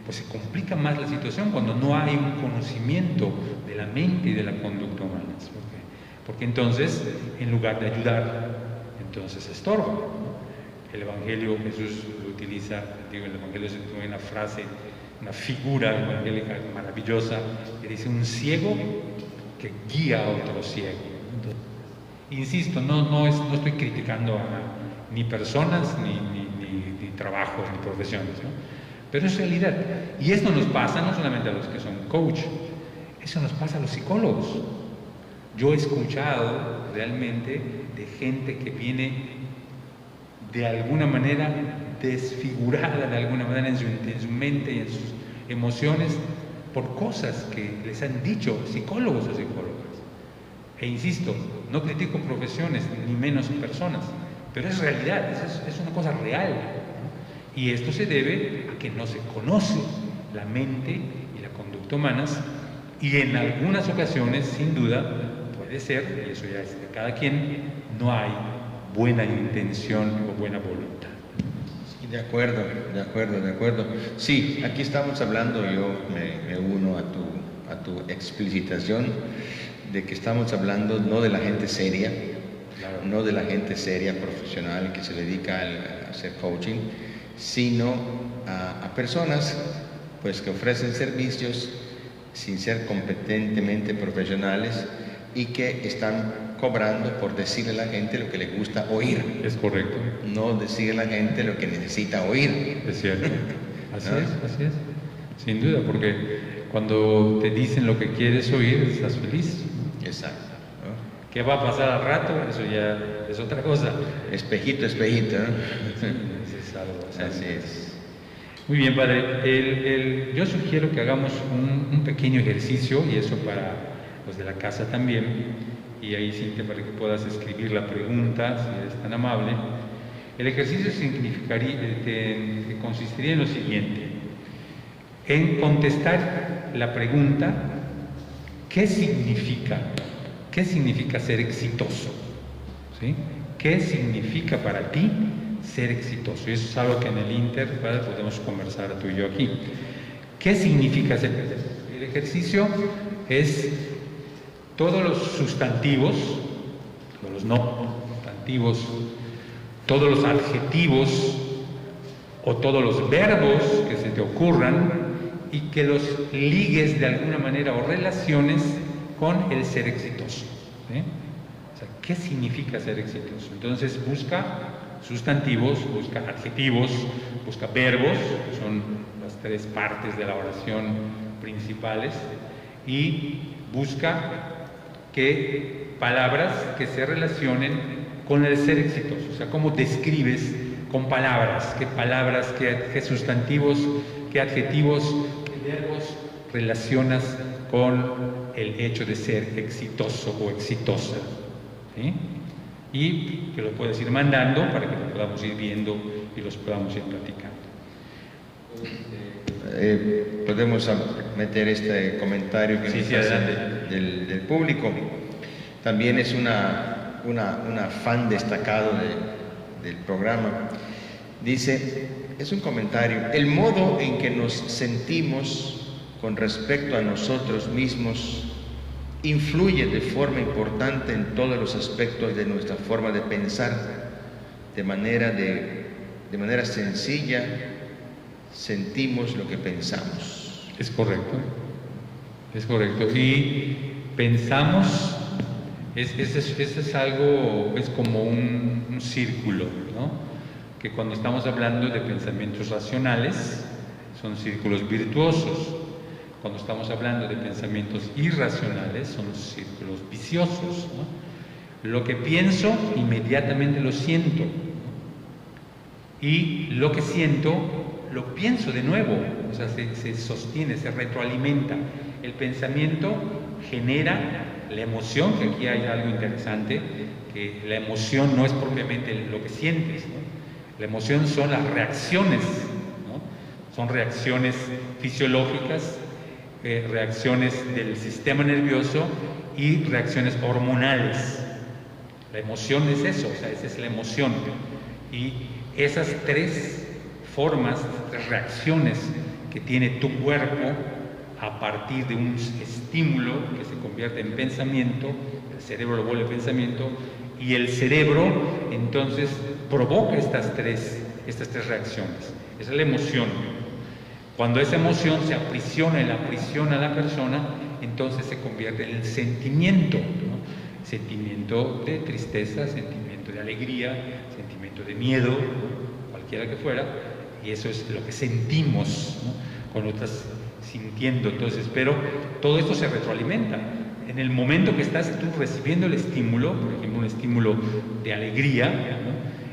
pues se complica más la situación cuando no hay un conocimiento de la mente y de la conducta humana. Porque entonces, en lugar de ayudar, entonces estorba, ¿no? El Evangelio, Jesús lo utiliza, el Evangelio se tiene una frase, una figura evangélica maravillosa que dice: un ciego que guía a otro ciego. Entonces, insisto, no estoy criticando a ni personas, ni trabajos, ni profesiones, ¿no? Pero es realidad. Y esto nos pasa no solamente a los que son coach, eso nos pasa a los psicólogos. Yo he escuchado realmente de gente que viene de alguna manera desfigurada, de alguna manera en su mente y en sus emociones, por cosas que les han dicho psicólogos o psicólogas. E insisto, no critico profesiones ni menos personas, pero es realidad, es una cosa real, ¿no? Y esto se debe a que no se conoce la mente y la conducta humanas, y en algunas ocasiones, sin duda, puede ser, y eso ya es de cada quien, no hay buena intención o buena voluntad. Sí, de acuerdo. Sí, aquí estamos hablando, yo me uno a tu explicitación, de que estamos hablando no de la gente seria, claro, no de la gente seria, profesional, que se dedica a hacer coaching, sino a personas pues que ofrecen servicios sin ser competentemente profesionales y que están cobrando por decirle a la gente lo que le gusta oír. Es correcto. No decirle a la gente lo que necesita oír. Es cierto. Así ¿no? es. Sin duda, porque cuando te dicen lo que quieres oír, estás feliz. Exacto. ¿Qué va a pasar al rato? Eso ya es otra cosa. Espejito, espejito, ¿no? Sí, eso es algo Así es. Muy bien, padre. Yo sugiero que hagamos un pequeño ejercicio, y eso para los de la casa también, y ahí Cintia, para que puedas escribir la pregunta, si eres tan amable. El ejercicio consistiría en lo siguiente: en contestar la pregunta, ¿qué significa ser exitoso? ¿Sí? ¿Qué significa para ti ser exitoso? Y eso es algo que en el Inter, ¿vale?, podemos conversar tú y yo aquí. ¿Qué significa ser exitoso? El ejercicio es todos los sustantivos, los no sustantivos, todos los adjetivos o todos los verbos que se te ocurran y que los ligues de alguna manera o relaciones con el ser exitoso. ¿Sí? O sea, ¿qué significa ser exitoso? Entonces busca sustantivos, busca adjetivos, busca verbos, que son las tres partes de la oración principales, y busca palabras que se relacionen con el ser exitoso. O sea, cómo describes con palabras, qué sustantivos, qué adjetivos, qué verbos relacionas con el hecho de ser exitoso o exitosa. ¿Sí? Y que lo puedes ir mandando para que lo podamos ir viendo y los podamos ir platicando. Podemos meter este comentario que nos hace del público. También es una fan destacado del programa. Dice, es un comentario: el modo en que nos sentimos con respecto a nosotros mismos influye de forma importante en todos los aspectos de nuestra forma de pensar. De manera sencilla, sentimos lo que pensamos. Es correcto. Y pensamos, es algo, es como un círculo, ¿no? Que cuando estamos hablando de pensamientos racionales, son círculos virtuosos. Cuando estamos hablando de pensamientos irracionales, son círculos viciosos, ¿no? Lo que pienso, inmediatamente lo siento, ¿no? Y lo que siento, lo pienso de nuevo. O sea, se sostiene, se retroalimenta. El pensamiento genera la emoción, que aquí hay algo interesante, que la emoción no es propiamente lo que sientes, ¿no? La emoción son las reacciones, ¿no? Son reacciones fisiológicas, reacciones del sistema nervioso y reacciones hormonales. La emoción es eso, o sea, esa es la emoción. Y esas tres formas, tres reacciones que tiene tu cuerpo a partir de un estímulo que se convierte en pensamiento, el cerebro lo vuelve pensamiento, y el cerebro entonces provoca estas tres reacciones. Esa es la emoción. Cuando esa emoción se aprisiona y la aprisiona a la persona, entonces se convierte en el sentimiento, ¿no? Sentimiento de tristeza, sentimiento de alegría, sentimiento de miedo, ¿no? Cualquiera que fuera, y eso es lo que sentimos, ¿no? Cuando estás sintiendo. Entonces, pero todo esto se retroalimenta. En el momento que estás tú recibiendo el estímulo, por ejemplo, un estímulo de alegría, ¿no?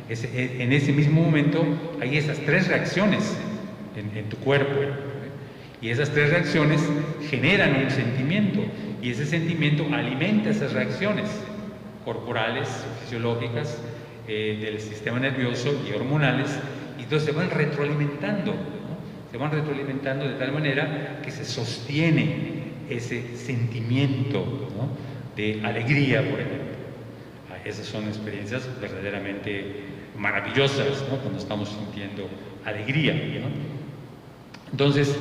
En ese mismo momento hay esas tres reacciones en tu cuerpo, y esas tres reacciones generan un sentimiento, y ese sentimiento alimenta esas reacciones corporales, fisiológicas, del sistema nervioso y hormonales, y entonces se van retroalimentando, ¿no? Se van retroalimentando de tal manera que se sostiene ese sentimiento, ¿no?, de alegría, por ejemplo. Esas son experiencias verdaderamente maravillosas, ¿no?, cuando estamos sintiendo alegría, ¿no? Entonces,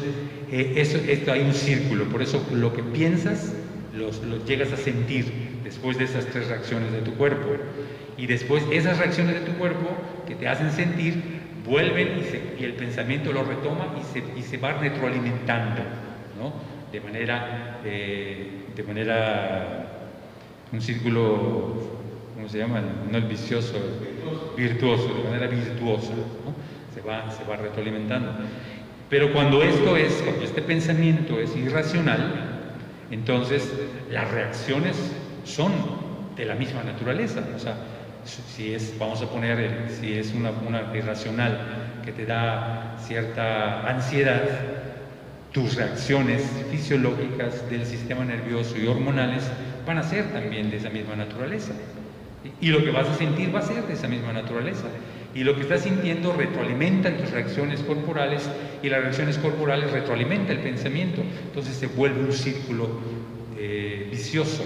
esto hay un círculo, por eso lo que piensas lo llegas a sentir después de esas tres reacciones de tu cuerpo, y después esas reacciones de tu cuerpo que te hacen sentir vuelven y el pensamiento lo retoma y se va retroalimentando, ¿no? De manera un círculo, ¿cómo se llama? No el vicioso, virtuoso, de manera virtuosa, ¿no? Se va retroalimentando. Pero cuando este pensamiento es irracional, entonces las reacciones son de la misma naturaleza. O sea, si es una irracional que te da cierta ansiedad, tus reacciones fisiológicas del sistema nervioso y hormonales van a ser también de esa misma naturaleza. Y lo que vas a sentir va a ser de esa misma naturaleza. Y lo que estás sintiendo retroalimenta tus reacciones corporales, y las reacciones corporales retroalimentan el pensamiento. Entonces se vuelve un círculo vicioso.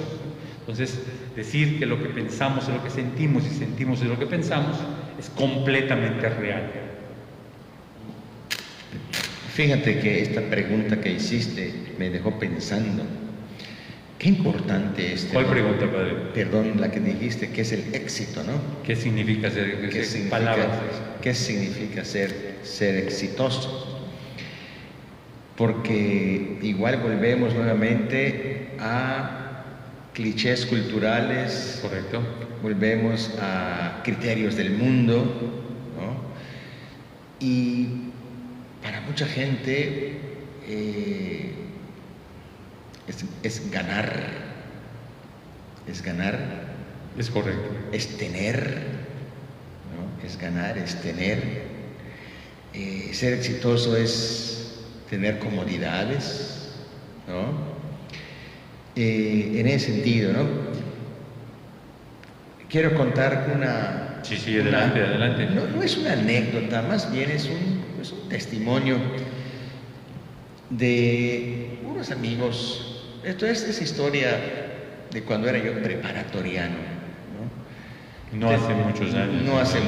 Entonces, decir que lo que pensamos es lo que sentimos y sentimos es lo que pensamos es completamente real. Fíjate que esta pregunta que hiciste me dejó pensando. Qué importante es. ¿Cuál pregunta, padre? Perdón, la que dijiste, que es el éxito, ¿no? ¿Qué significa ser ¿Qué significa ser exitoso? Porque igual volvemos nuevamente a clichés culturales. Correcto. Volvemos a criterios del mundo, ¿no? Y para mucha gente es ganar. Es correcto. Es tener, ¿no? Es ganar, es tener. Ser exitoso es tener comodidades, ¿no? En ese sentido, ¿no? Quiero contar una... Sí, adelante. No es una anécdota, más bien es un testimonio de unos amigos. Esto es historia de cuando era yo preparatoriano, ¿no? No hace muchos años. No hace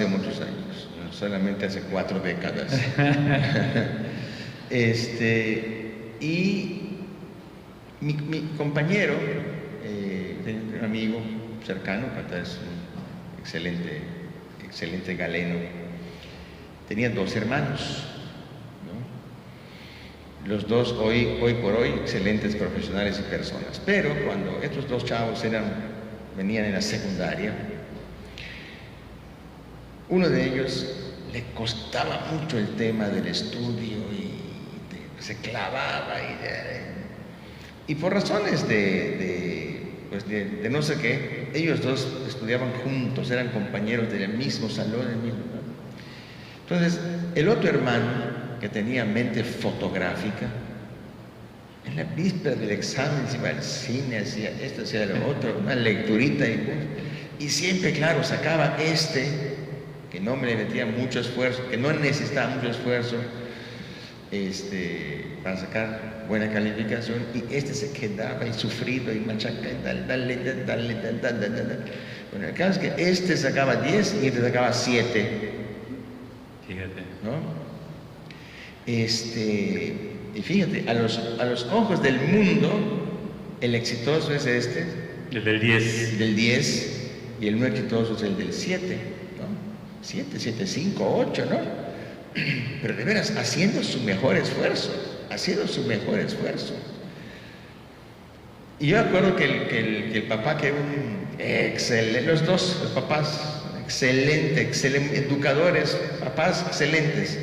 muchos años, solamente hace 4 décadas. Y mi compañero, un amigo cercano, es un excelente galeno, tenía 2 hermanos. Los dos hoy por hoy excelentes profesionales y personas. Pero cuando estos 2 chavos venían en la secundaria, uno de ellos le costaba mucho el tema del estudio y se clavaba y por razones de no sé qué, ellos 2 estudiaban juntos, eran compañeros del mismo salón, ¿no? Entonces, el otro hermano, que tenía mente fotográfica, en la víspera del examen se iba al cine, hacía esto, hacía lo otro, una lecturita y siempre, claro, sacaba que no me metía mucho esfuerzo, que no necesitaba mucho esfuerzo para sacar buena calificación, y se quedaba y sufrido y machacaba y dale. Bueno, el caso es que sacaba 10 y sacaba 7. Fíjate. ¿No? Y fíjate, a los ojos del mundo, el exitoso es el del 10. Y el no exitoso es el del 7, ¿no? 7, 5, 8, ¿no? Pero de veras, haciendo su mejor esfuerzo. Y yo acuerdo que el papá, que era un excelente, los papás, excelente, educadores, papás excelentes,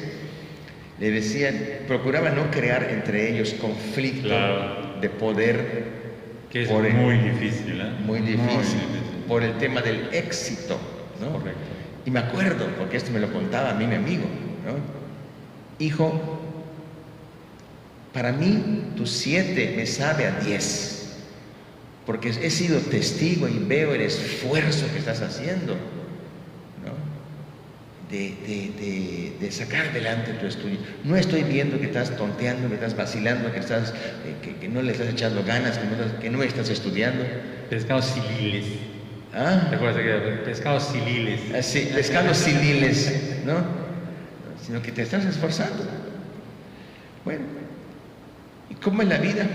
le decían, procuraba no crear entre ellos conflicto, claro, de poder, que es muy difícil, ¿eh? Muy difícil, por el tema del éxito, ¿no? Correcto. Y me acuerdo, porque esto me lo contaba a mí mi amigo, ¿no? Hijo, para mí tu 7 me sabe a 10, porque he sido testigo y veo el esfuerzo que estás haciendo, de sacar adelante tu estudio. No estoy viendo que estás tonteando, que estás vacilando, que no le estás echando ganas, que no estás estudiando. Pescados sililes. ¿Ah? ¿Te acuerdas que pescados sililes? Sí, pescados sililes, ¿no? Sino que te estás esforzando. Bueno, ¿y cómo es la vida?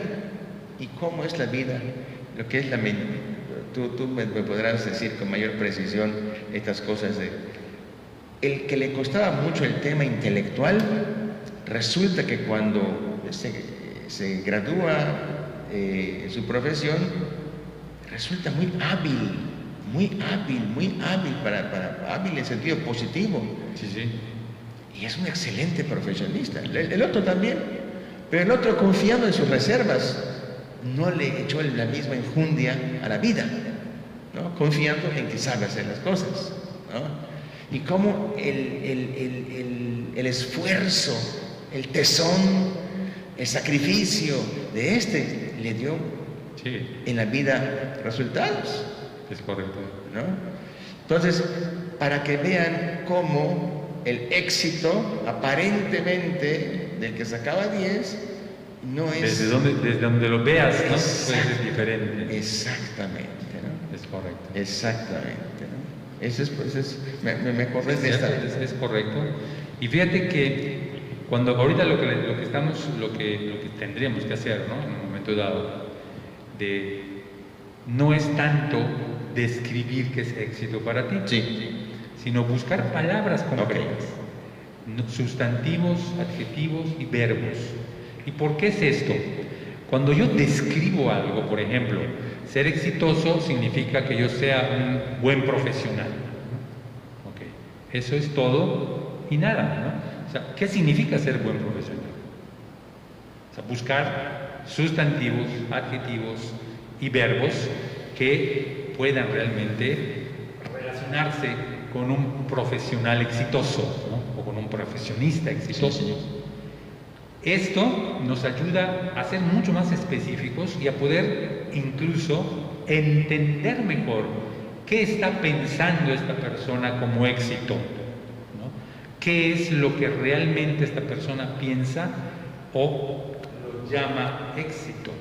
Lo que es la mente. Tú me podrás decir con mayor precisión estas cosas el que le costaba mucho el tema intelectual, resulta que cuando se gradúa en su profesión, resulta muy hábil, hábil en sentido positivo. Sí. y es un excelente profesionista. El otro también, pero el otro, confiando en sus reservas, no le echó la misma enjundia a la vida, ¿no? Confiando en que sabe hacer las cosas, ¿no? Y cómo el esfuerzo, el tesón, el sacrificio de este le dio en la vida resultados. Es correcto. ¿No? Entonces, para que vean cómo el éxito aparentemente del que sacaba 10 no es... Desde donde lo veas, ¿no? Puede ser diferente. Exactamente, ¿no? Es correcto. Exactamente, ¿no? Eso es, pues, me corresponde esta. Es correcto. Y fíjate que cuando ahorita lo que tendríamos que hacer, ¿no? En un momento dado, no es tanto describir qué es éxito para ti, Sí. sino buscar palabras concretas, sustantivos, adjetivos y verbos. ¿Y por qué es esto? Cuando yo describo algo, por ejemplo, ser exitoso significa que yo sea un buen profesional. Okay. Eso es todo y nada, ¿no? O sea, ¿qué significa ser buen profesional? O sea, buscar sustantivos, adjetivos y verbos que puedan realmente relacionarse con un profesional exitoso, ¿no? O con un profesionista exitoso. Sí. Esto nos ayuda a ser mucho más específicos y a poder incluso entender mejor qué está pensando esta persona como éxito, ¿no? ¿Qué es lo que realmente esta persona piensa o lo llama éxito?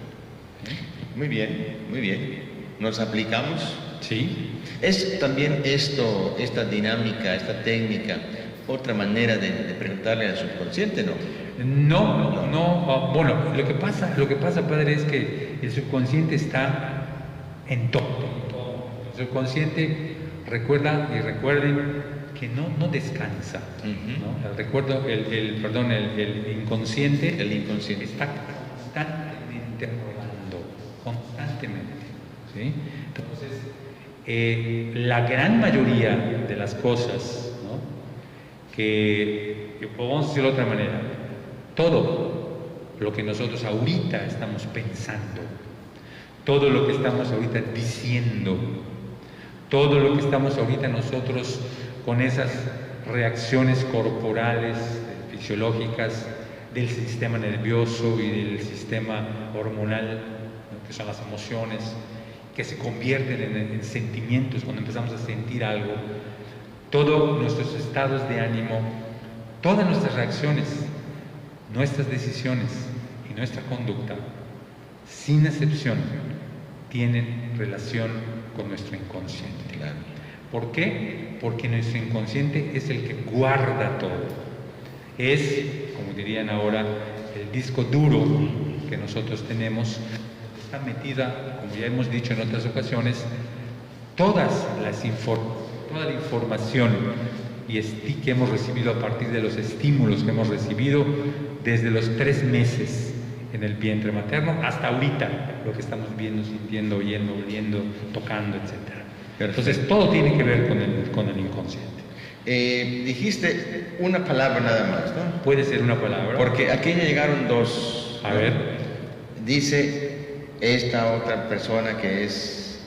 Muy bien, muy bien. ¿Nos aplicamos? Sí. Es también esta dinámica, esta técnica, otra manera de preguntarle al subconsciente, ¿no? No. Bueno, lo que pasa, padre, es que el subconsciente está en todo. El subconsciente recuerden que no descansa, ¿no? El inconsciente. El inconsciente está constantemente rodando, constantemente, ¿sí? Entonces, la gran mayoría de las cosas, ¿no? que vamos a decirlo de otra manera, todo lo que nosotros ahorita estamos pensando, todo lo que estamos ahorita diciendo, todo lo que estamos ahorita nosotros con esas reacciones corporales, fisiológicas del sistema nervioso y del sistema hormonal, ¿no? Que son las emociones, que se convierten en sentimientos cuando empezamos a sentir algo, todos nuestros estados de ánimo, todas nuestras reacciones, nuestras decisiones y nuestra conducta, sin excepción, tienen relación con nuestro inconsciente. Claro. ¿Por qué? Porque nuestro inconsciente es el que guarda todo. Es, como dirían ahora, el disco duro que nosotros tenemos. Está metida, como ya hemos dicho en otras ocasiones, toda la información que hemos recibido a partir de los estímulos que hemos recibido desde los 3 meses en el vientre materno hasta ahorita, lo que estamos viendo, sintiendo, oyendo, oliendo, tocando, etc. Entonces todo tiene que ver con el inconsciente. Dijiste una palabra nada más, ¿no? Puede ser una palabra. Porque aquí ya llegaron 2. A ver. Dice esta otra persona que es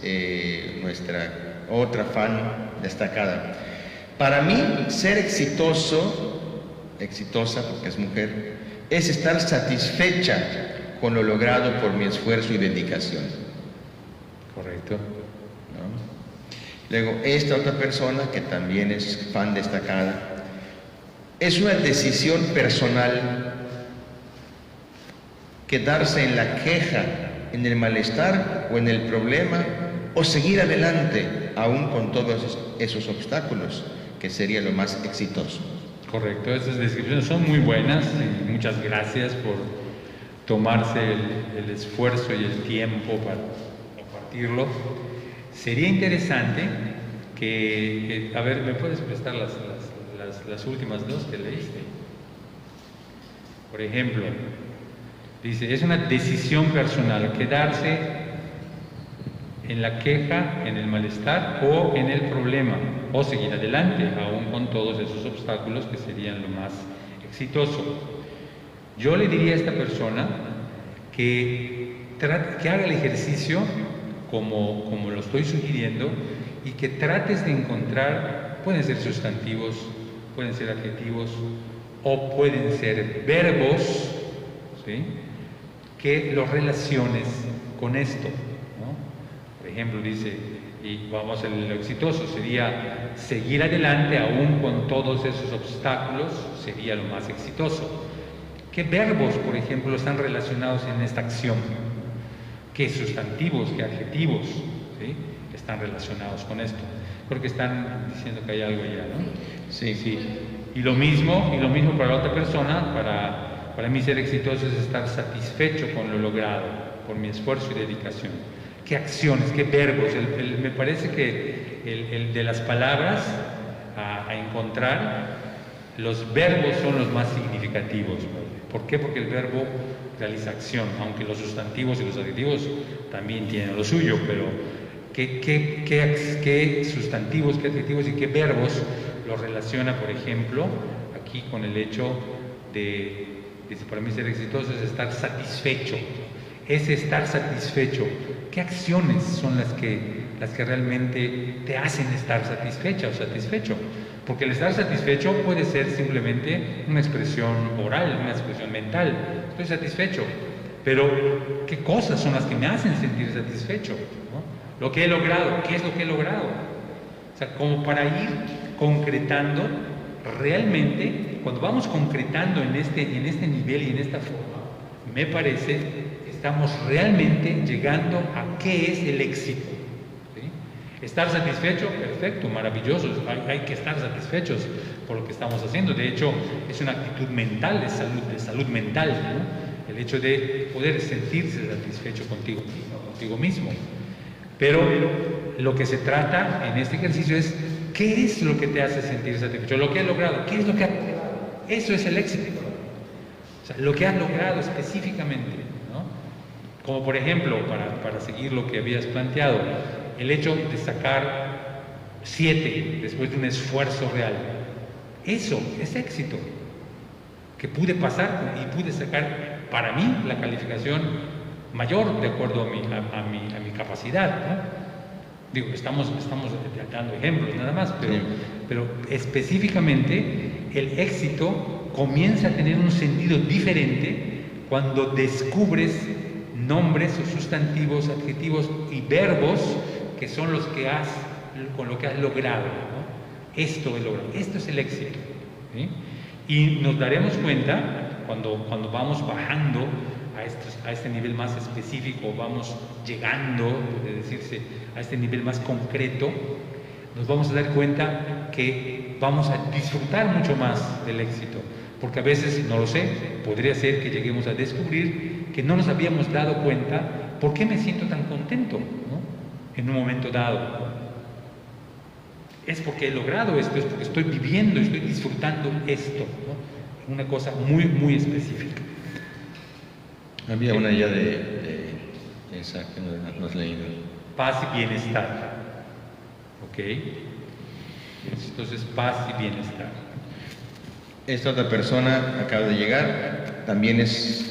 nuestra otra fan destacada. Para mí, ser exitosa, porque es mujer, es estar satisfecha con lo logrado por mi esfuerzo y dedicación. Correcto. ¿No? Luego, esta otra persona, que también es fan destacada, es una decisión personal quedarse en la queja, en el malestar o en el problema, o seguir adelante aún con todos esos obstáculos, que sería lo más exitoso. Correcto, esas descripciones son muy buenas y muchas gracias por tomarse el esfuerzo y el tiempo para compartirlo. Sería interesante que a ver, ¿me puedes prestar las últimas 2 que leíste? Por ejemplo, dice, es una decisión personal quedarse en la queja, en el malestar o en el problema, o seguir adelante, aún con todos esos obstáculos que serían lo más exitoso. Yo le diría a esta persona que haga el ejercicio como lo estoy sugiriendo y que trates de encontrar, pueden ser sustantivos, pueden ser adjetivos o pueden ser verbos, ¿sí?, que los relaciones con esto, ¿no? Por ejemplo, dice, y vamos al exitoso, sería seguir adelante aún con todos esos obstáculos, sería lo más exitoso. ¿Qué verbos, por ejemplo, están relacionados en esta acción? ¿Qué sustantivos, qué adjetivos, ¿sí?, están relacionados con esto? Creo que están diciendo que hay algo allá, ¿no? Sí. Sí. Y lo mismo para la otra persona, para mí ser exitoso es estar satisfecho con lo logrado, por mi esfuerzo y dedicación. ¿Qué acciones, qué verbos? Me parece que el de las palabras a encontrar, los verbos son los más significativos. ¿Por qué? Porque el verbo realiza acción, aunque los sustantivos y los adjetivos también tienen lo suyo, pero ¿qué sustantivos, qué adjetivos y qué verbos los relaciona, por ejemplo, aquí con el hecho de, dice, para mí ser exitoso es estar satisfecho. Ese estar satisfecho, ¿qué acciones son las que realmente te hacen estar satisfecha o satisfecho? Porque el estar satisfecho puede ser simplemente una expresión oral, una expresión mental. Estoy satisfecho, pero ¿qué cosas son las que me hacen sentir satisfecho, ¿no? Lo que he logrado, ¿qué es lo que he logrado? O sea, como para ir concretando realmente, cuando vamos concretando en este nivel y en esta forma, me parece que estamos realmente llegando a qué es el éxito. Estar satisfecho, perfecto, maravilloso, hay que estar satisfechos por lo que estamos haciendo. De hecho, es una actitud mental, de salud mental, ¿no? El hecho de poder sentirse satisfecho contigo mismo. Pero lo que se trata en este ejercicio es ¿qué es lo que te hace sentir satisfecho? Lo que has logrado, ¿qué es lo que has logrado? Eso es el éxito. O sea, lo que has logrado específicamente, ¿no? Como por ejemplo, para seguir lo que habías planteado, el hecho de sacar 7 después de un esfuerzo real, eso es éxito. Que pude pasar y pude sacar, para mí, la calificación mayor de acuerdo a mi capacidad, ¿no? Digo, estamos dando ejemplos nada más, pero específicamente el éxito comienza a tener un sentido diferente cuando descubres nombres o sustantivos, adjetivos y verbos que son los que con lo que has logrado, ¿no? Esto es logrado, esto es el éxito, ¿sí? Y nos daremos cuenta cuando vamos bajando a este nivel más específico, vamos llegando, puede decirse, a este nivel más concreto, nos vamos a dar cuenta que vamos a disfrutar mucho más del éxito, porque a veces, no lo sé, podría ser que lleguemos a descubrir que no nos habíamos dado cuenta por qué me siento tan contento, ¿no?, en un momento dado. Es porque he logrado esto, es porque estoy viviendo, estoy disfrutando esto, ¿no? Una cosa muy, muy específica. Había una ya de esa que no has leído. Paz y bienestar. ¿Ok? Entonces, paz y bienestar. Esta otra persona acaba de llegar, también es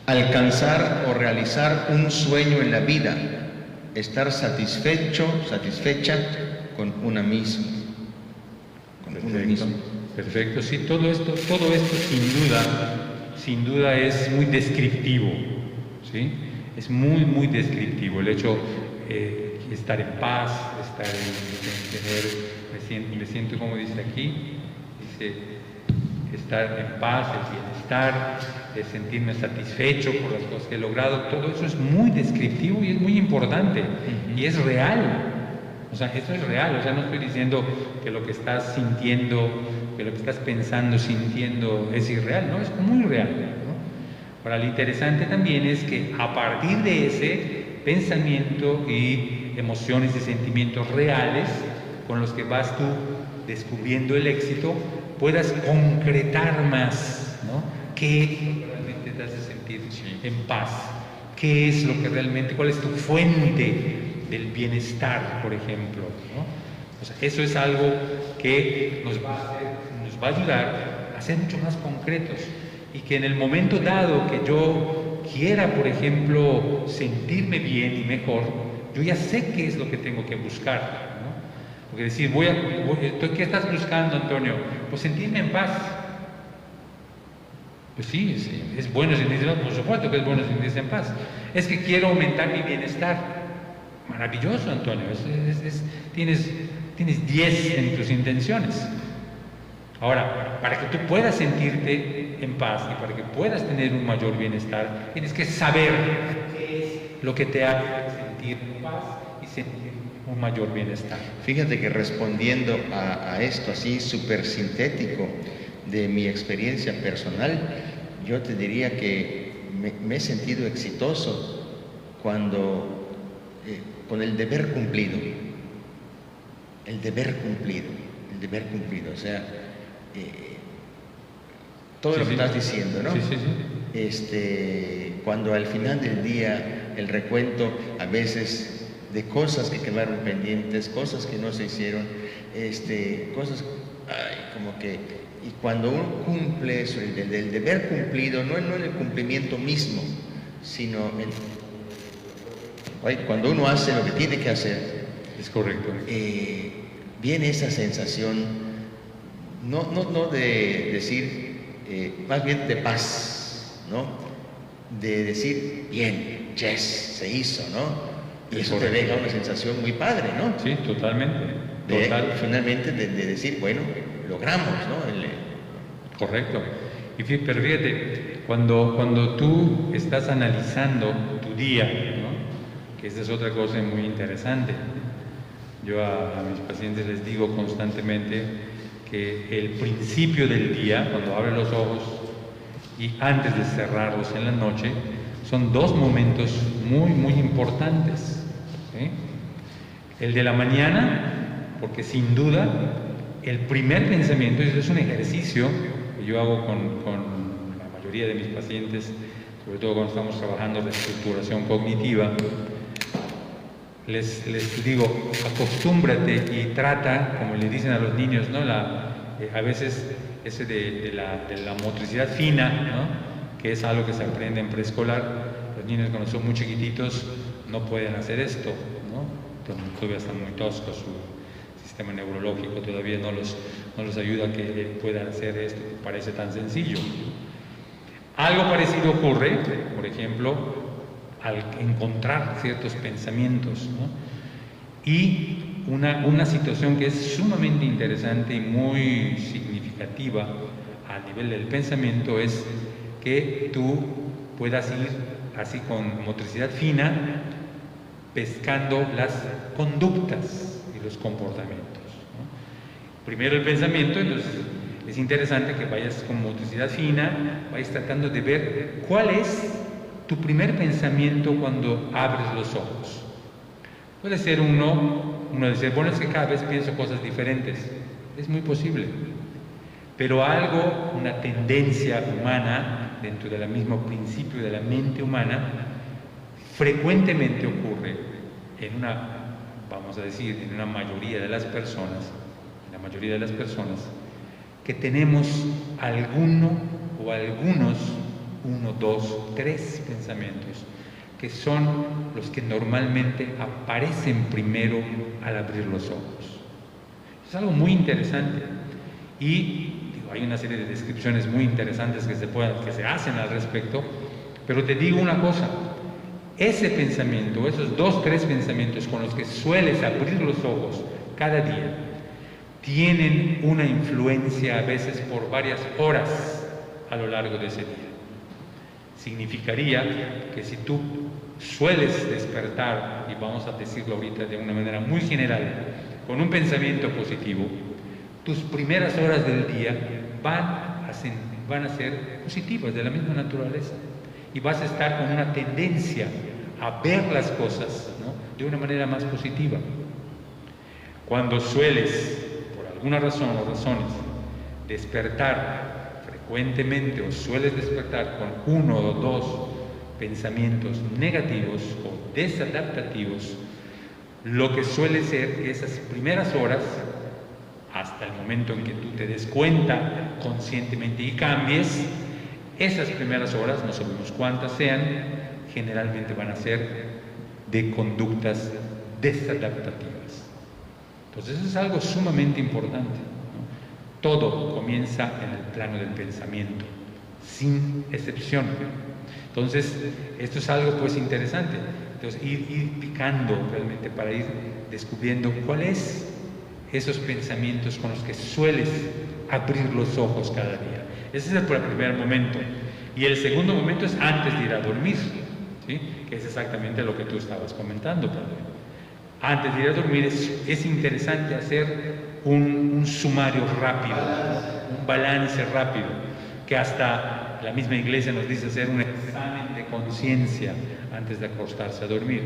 alcanzar o realizar un sueño en la vida, estar satisfecha con una misma. Perfecto, sí, todo esto sin duda es muy descriptivo, ¿sí? Es muy, muy descriptivo. El hecho de estar en paz, estar me siento como dice aquí, dice estar en paz, el bienestar, sentirme satisfecho por las cosas que he logrado, todo eso es muy descriptivo y es muy importante, y es real. O sea, esto es real, o sea, no estoy diciendo que lo que estás sintiendo, que lo que estás pensando, sintiendo es irreal, no, es muy real, ¿no? Ahora, lo interesante también es que a partir de ese pensamiento y emociones y sentimientos reales con los que vas tú descubriendo el éxito, puedas concretar más, ¿no? ¿Qué realmente te hace sentir en paz? qué es lo que realmente, cuál es tu fuente del bienestar, por ejemplo, ¿no? O sea, eso es algo que nos va a ayudar a ser mucho más concretos y que en el momento dado que yo quiera, por ejemplo, sentirme bien y mejor, yo ya sé qué es lo que tengo que buscar, ¿no? Porque decir, ¿qué estás buscando, Antonio? Pues sentirme en paz. Pues sí, es bueno sentirse en paz, por supuesto que es bueno sentirse en paz. Es que quiero aumentar mi bienestar. Maravilloso, Antonio, tienes 10 en tus intenciones. Ahora, para que tú puedas sentirte en paz y para que puedas tener un mayor bienestar, tienes que saber qué es lo que te hace sentir en paz y sentir un mayor bienestar. Fíjate que respondiendo a esto así súper sintético de mi experiencia personal, yo te diría que me he sentido exitoso cuando con el deber cumplido, o sea, todo lo que estás diciendo, ¿no? Cuando al final del día el recuento a veces de cosas que quedaron pendientes, cosas que no se hicieron, cosas, como que, y cuando uno cumple eso, el deber cumplido, no en el cumplimiento mismo, sino cuando uno hace lo que tiene que hacer, es correcto. Viene esa sensación, no de decir, más bien de paz, ¿no? De decir, bien, yes, se hizo, ¿no? Y eso te deja una sensación muy padre, ¿no? Sí, totalmente. Finalmente de decir, bueno, logramos, ¿no? Correcto. Pero fíjate, cuando tú estás analizando tu día, ¿no? Que esa es otra cosa muy interesante. Yo a mis pacientes les digo constantemente que el principio del día, cuando abren los ojos y antes de cerrarlos en la noche, son dos momentos muy, muy importantes, ¿sí? El de la mañana, porque sin duda el primer pensamiento, y eso es un ejercicio que yo hago con la mayoría de mis pacientes, sobre todo cuando estamos trabajando reestructuración cognitiva, les digo, acostúmbrate y trata, como le dicen a los niños, ¿no? A veces ese de la motricidad fina, ¿no? Que es algo que se aprende en preescolar. Los niños cuando son muy chiquititos no pueden hacer esto, ¿no? Todavía están muy toscos, su sistema neurológico todavía no los ayuda a que puedan hacer esto que parece tan sencillo. Algo parecido ocurre, por ejemplo, al encontrar ciertos pensamientos, ¿no? Y una situación que es sumamente interesante y muy significativa a nivel del pensamiento es que tú puedas ir así con motricidad fina pescando las conductas y los comportamientos, ¿no? Primero el pensamiento, entonces es interesante que vayas con motricidad fina, vayas tratando de ver cuál es tu primer pensamiento cuando abres los ojos. Puede ser uno dice, bueno, es que cada vez pienso cosas diferentes. Es muy posible. Pero algo, una tendencia humana, dentro del mismo principio de la mente humana, frecuentemente ocurre en una mayoría de las personas, que tenemos alguno o algunos 1, 2, 3 pensamientos que son los que normalmente aparecen primero al abrir los ojos. Es algo muy interesante y hay una serie de descripciones muy interesantes que se hacen al respecto, pero te digo una cosa, ese pensamiento, esos 2, 3 pensamientos con los que sueles abrir los ojos cada día, tienen una influencia a veces por varias horas a lo largo de ese día. Significaría que si tú sueles despertar, y vamos a decirlo ahorita de una manera muy general, con un pensamiento positivo, tus primeras horas del día van a ser positivas, de la misma naturaleza, y vas a estar con una tendencia a ver las cosas, ¿no? De una manera más positiva. Cuando sueles, por alguna razón o razones, despertar frecuentemente o sueles despertar con 1 o 2 pensamientos negativos o desadaptativos, lo que suele ser esas primeras horas, hasta el momento en que tú te des cuenta conscientemente y cambies, esas primeras horas, no sabemos cuántas sean, generalmente van a ser de conductas desadaptativas. Entonces eso es algo sumamente importante, ¿no? Todo comienza en el plano del pensamiento, sin excepción. Entonces, esto es algo pues interesante. Entonces, ir picando realmente para ir descubriendo cuáles esos pensamientos con los que sueles abrir los ojos cada día. Ese es el primer momento. Y el segundo momento es antes de ir a dormir, ¿sí? Que es exactamente lo que tú estabas comentando, Padre. Antes de ir a dormir es interesante hacer un sumario rápido, un balance rápido, que hasta la misma iglesia nos dice hacer un examen de conciencia antes de acostarse a dormir.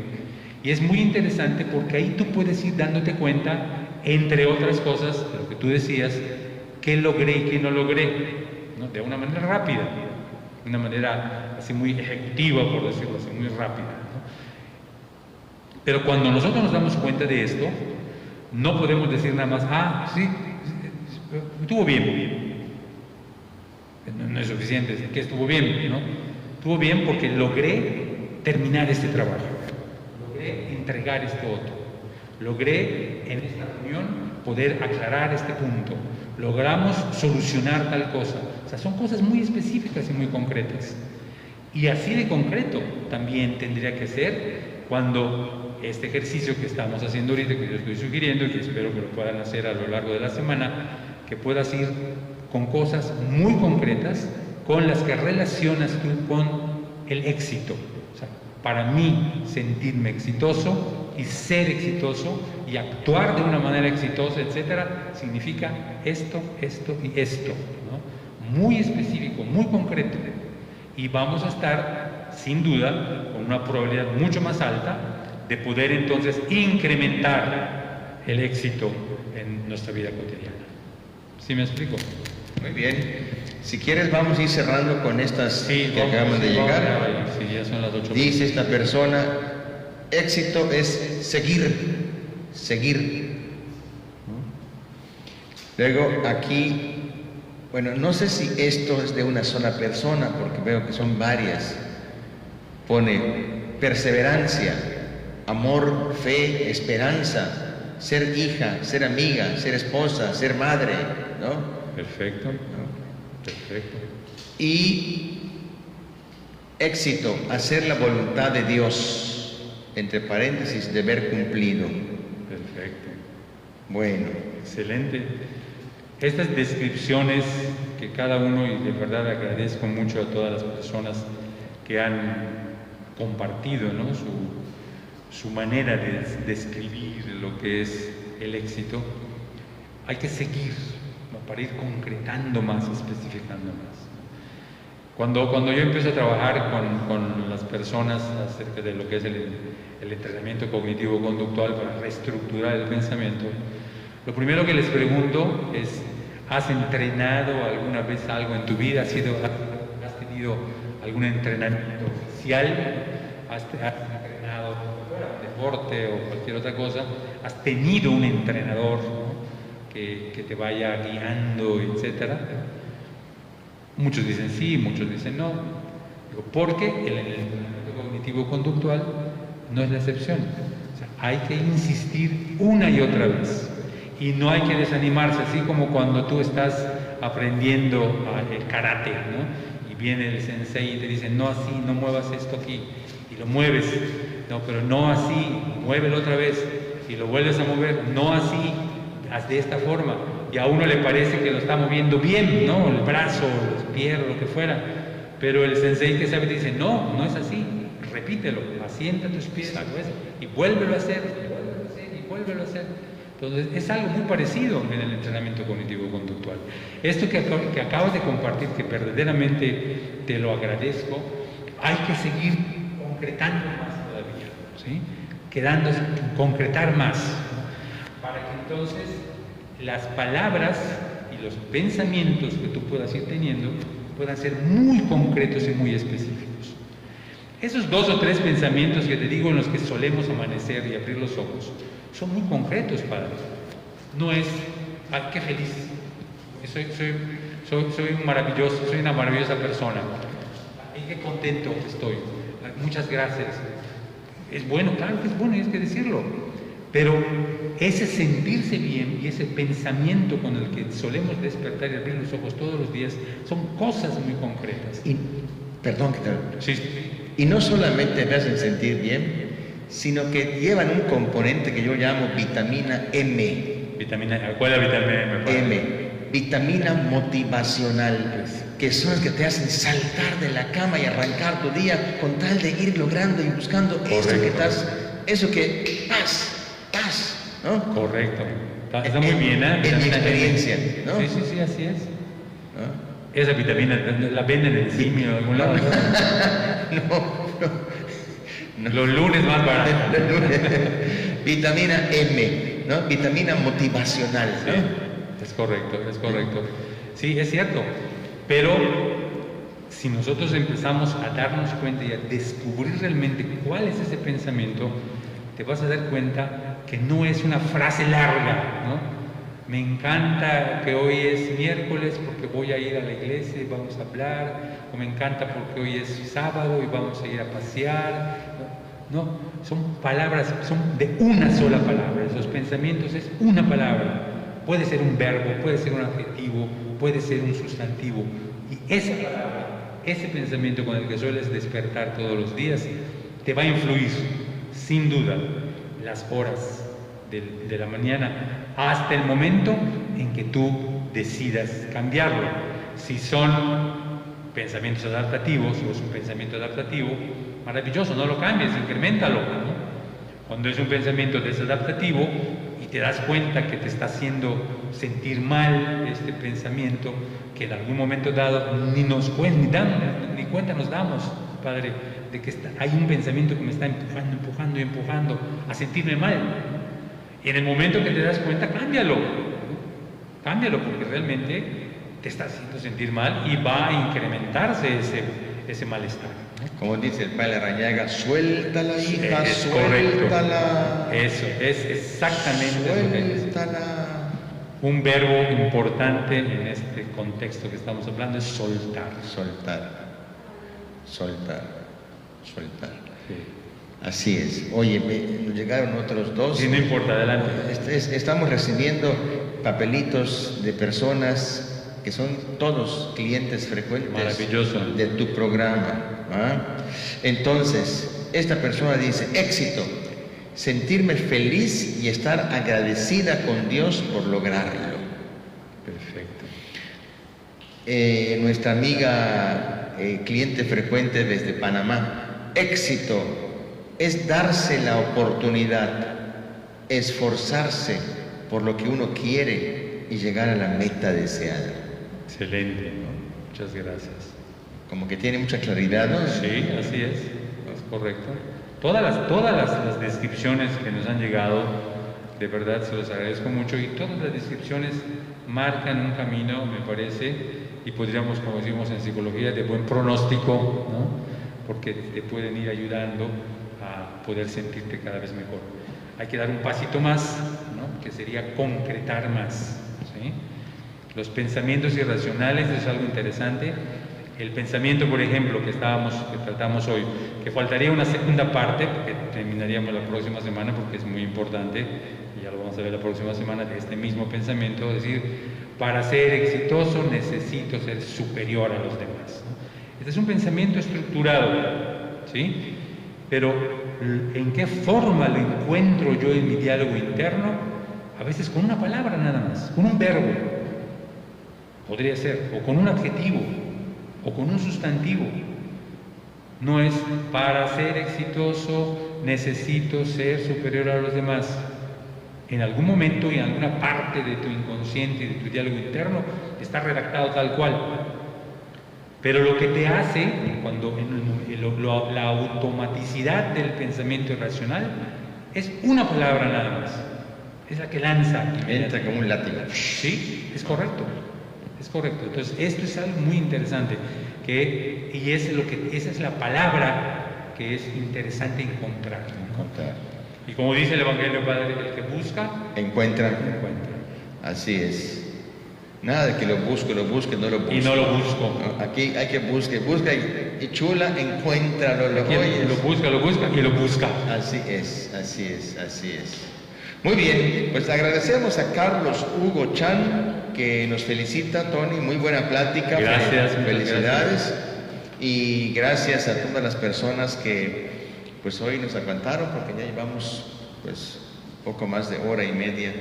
Y es muy interesante porque ahí tú puedes ir dándote cuenta, entre otras cosas, de lo que tú decías, qué logré y qué no logré, ¿no? De una manera rápida, de una manera así muy ejecutiva, por decirlo así, muy rápida, ¿no? Pero cuando nosotros nos damos cuenta de esto, no podemos decir nada más, ah, sí, estuvo bien. No es suficiente decir que estuvo bien, ¿no? Estuvo bien porque logré terminar este trabajo, logré entregar esto otro, logré en esta reunión poder aclarar este punto, logramos solucionar tal cosa. O sea, son cosas muy específicas y muy concretas. Y así de concreto también tendría que ser cuando este ejercicio que estamos haciendo ahorita, que yo estoy sugiriendo y que espero que lo puedan hacer a lo largo de la semana, que puedas ir con cosas muy concretas con las que relacionas tú con el éxito. O sea, para mí sentirme exitoso y ser exitoso y actuar de una manera exitosa, etcétera, significa esto, esto y esto, ¿no? Muy específico, muy concreto. Y vamos a estar, sin duda, con una probabilidad mucho más alta de poder entonces incrementar el éxito en nuestra vida cotidiana. ¿Sí me explico? Muy bien. Si quieres vamos a ir cerrando con estas que acaban de llegar. Sí, ya son las 8. Dice esta persona, éxito es seguir. Luego aquí, bueno, no sé si esto es de una sola persona, porque veo que son varias. Pone perseverancia, amor, fe, esperanza, ser hija, ser amiga, ser esposa, ser madre, ¿no? Perfecto, perfecto. Y éxito, hacer la voluntad de Dios, entre paréntesis, deber cumplido. Perfecto. Bueno. Excelente. Estas descripciones que cada uno, y de verdad agradezco mucho a todas las personas que han compartido, ¿no? su manera de describir lo que es el éxito, hay que seguir, ¿no? Para ir concretando más, especificando más. Cuando yo empiezo a trabajar con las personas acerca de lo que es el entrenamiento cognitivo-conductual para reestructurar el pensamiento, lo primero que les pregunto es, ¿has entrenado alguna vez algo en tu vida? ¿Has tenido algún entrenamiento oficial? ¿Has entrenado deporte o cualquier otra cosa? ¿Has tenido un entrenador, ¿no? que te vaya guiando, etcétera? Muchos dicen sí, muchos dicen no. Digo, porque el entrenamiento cognitivo-conductual no es la excepción. O sea, hay que insistir una y otra vez. Y no hay que desanimarse, así como cuando tú estás aprendiendo el karate, ¿no? Y viene el sensei y te dice, no así, no muevas esto aquí, y lo mueves, no, pero no así, muévelo otra vez, y lo vuelves a mover, no así, haz de esta forma, y a uno le parece que lo está moviendo bien, ¿no? El brazo, los pies, lo que fuera, pero el sensei que sabe dice, no, no es así, repítelo, asienta tus pies, y vuélvelo a hacer, y vuélvelo a hacer. Entonces, es algo muy parecido en el entrenamiento cognitivo-conductual. Esto que acabas de compartir, que verdaderamente te lo agradezco, hay que seguir concretando más todavía, ¿sí? Quedándose, concretar más, ¿no? Para que entonces las palabras y los pensamientos que tú puedas ir teniendo puedan ser muy concretos y muy específicos. Esos 2 o 3 pensamientos que te digo en los que solemos amanecer y abrir los ojos son muy concretos, Padre. No es, ay, qué feliz, soy un maravilloso, soy una maravillosa persona, ay, qué contento estoy, ay, muchas gracias. Es bueno, claro que es bueno, y hay que decirlo, pero ese sentirse bien y ese pensamiento con el que solemos despertar y abrir los ojos todos los días son cosas muy concretas. Y, perdón que te... Sí. Y no solamente me hacen sentir bien, sino que llevan un componente que yo llamo vitamina M. ¿Cuál es la vitamina M? M, vitamina motivacional, que son las que te hacen saltar de la cama y arrancar tu día con tal de ir logrando y buscando eso que paz, ¿no? Correcto. Está muy bien, ¿eh? En mi experiencia, ¿no? Sí, así es. ¿No? Esa vitamina la venden en el simio en algún lado. No. Los lunes más baratos. Vitamina M, ¿no? Vitamina motivacional, ¿no? Sí, es correcto. Sí, es cierto. Pero si nosotros empezamos a darnos cuenta y a descubrir realmente cuál es ese pensamiento, te vas a dar cuenta que no es una frase larga, ¿no? Me encanta que hoy es miércoles porque voy a ir a la iglesia y vamos a hablar, o me encanta porque hoy es sábado y vamos a ir a pasear. No, son palabras, son de una sola palabra. Esos pensamientos es una palabra. Puede ser un verbo, puede ser un adjetivo, puede ser un sustantivo. Y esa palabra, ese pensamiento con el que sueles despertar todos los días, te va a influir, sin duda, las horas de la mañana hasta el momento en que tú decidas cambiarlo. Si son pensamientos adaptativos o es un pensamiento adaptativo, maravilloso, no lo cambies, increméntalo, ¿no? Cuando es un pensamiento desadaptativo y te das cuenta que te está haciendo sentir mal este pensamiento, que en algún momento dado ni cuenta nos damos, Padre, de que hay un pensamiento que me está empujando a sentirme mal, ¿no? Y en el momento que te das cuenta, cámbialo, porque realmente te está haciendo sentir mal y va a incrementarse ese malestar, ¿no? Como dice el padre Arañaga, suéltala, hija, es suéltala. Correcto. Eso, es exactamente suéltala. Un verbo importante en este contexto que estamos hablando es soltar. Soltar. Sí. Así es. Oye, nos llegaron otros 2. Sí, no importa, adelante. Estamos recibiendo papelitos de personas que son todos clientes frecuentes. Maravilloso. De tu programa. ¿Ah? Entonces, esta persona dice, éxito, sentirme feliz y estar agradecida con Dios por lograrlo. Perfecto. Nuestra amiga cliente frecuente desde Panamá, éxito es darse la oportunidad, esforzarse por lo que uno quiere y llegar a la meta deseada. Excelente, ¿no? Muchas gracias. Como que tiene mucha claridad, ¿no? Sí, así es correcto. Todas las descripciones que nos han llegado, de verdad se los agradezco mucho, y todas las descripciones marcan un camino, me parece, y podríamos, como decimos en psicología, de buen pronóstico, ¿no? Porque te pueden ir ayudando a poder sentirte cada vez mejor. Hay que dar un pasito más, ¿no? Que sería concretar más, ¿sí? Los pensamientos irracionales es algo interesante. El pensamiento, por ejemplo, que tratamos hoy, que faltaría una segunda parte, que terminaríamos la próxima semana porque es muy importante, y ya lo vamos a ver la próxima semana, de este mismo pensamiento, es decir, para ser exitoso necesito ser superior a los demás, ¿no? Este es un pensamiento estructurado, ¿sí? Pero ¿en qué forma lo encuentro yo en mi diálogo interno? A veces con una palabra nada más, con un verbo, podría ser, o con un adjetivo, o con un sustantivo. No es para ser exitoso necesito ser superior a los demás. En algún momento y en alguna parte de tu inconsciente y de tu diálogo interno está redactado tal cual. Pero lo que te hace, la automaticidad del pensamiento irracional, es una palabra nada más. Es la que lanza. Entra como un látigo. Sí, es correcto. Es correcto. Entonces, esto es algo muy interesante. Esa es la palabra que es interesante encontrar. Encontrar. Y como dice el Evangelio, Padre, el que busca, Encuentra. encuentra. Así es. Nada de que lo busque, no lo busque. Y no lo busco. No, aquí hay que busca y chula, encuéntralo, lo Aquí oyes. lo busca y lo busca. Así es, así es, así es. Muy bien, pues agradecemos a Carlos Hugo Chan, que nos felicita, Tony, muy buena plática. Gracias, felicidades. Y gracias a todas las personas que pues hoy nos aguantaron, porque ya llevamos pues poco más de hora y media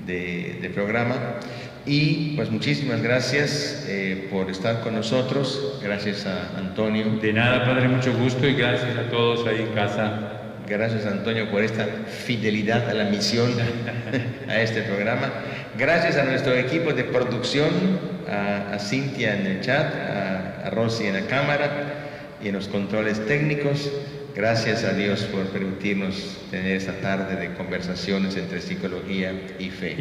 de programa. Y pues muchísimas gracias por estar con nosotros. Gracias a Antonio. De nada, Padre, mucho gusto y gracias a todos ahí en casa. Gracias, Antonio, por esta fidelidad a la misión, a este programa. Gracias a nuestro equipo de producción, a Cintia en el chat, a Rosy en la cámara y en los controles técnicos. Gracias a Dios por permitirnos tener esta tarde de conversaciones entre psicología y fe.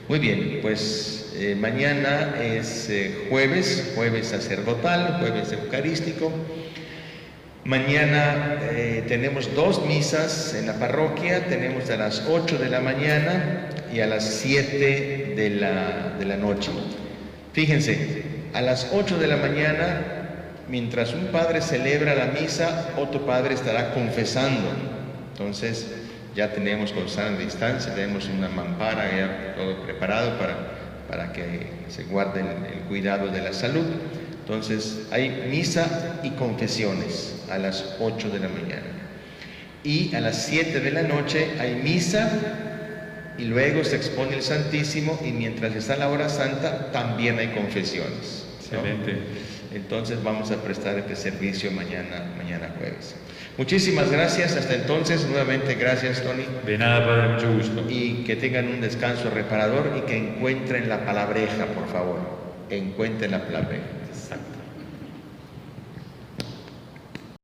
Muy bien, pues mañana es jueves sacerdotal, jueves eucarístico. Mañana tenemos 2 misas en la parroquia, tenemos a las 8 de la mañana y a las 7 de la noche. Fíjense, a las 8 de la mañana, mientras un padre celebra la misa, otro padre estará confesando. Entonces ya tenemos con sana distancia, tenemos una mampara ya todo preparado para que se guarde el cuidado de la salud. Entonces hay misa y confesiones a las 8 de la mañana. Y a las 7 de la noche hay misa y luego se expone el Santísimo, y mientras está la hora santa también hay confesiones, ¿no? Excelente. Entonces vamos a prestar este servicio mañana jueves. Muchísimas gracias. Hasta entonces, nuevamente gracias, Tony. De nada, Padre, mucho gusto. Y que tengan un descanso reparador y que encuentren la palabreja, por favor. Encuentren la palabreja.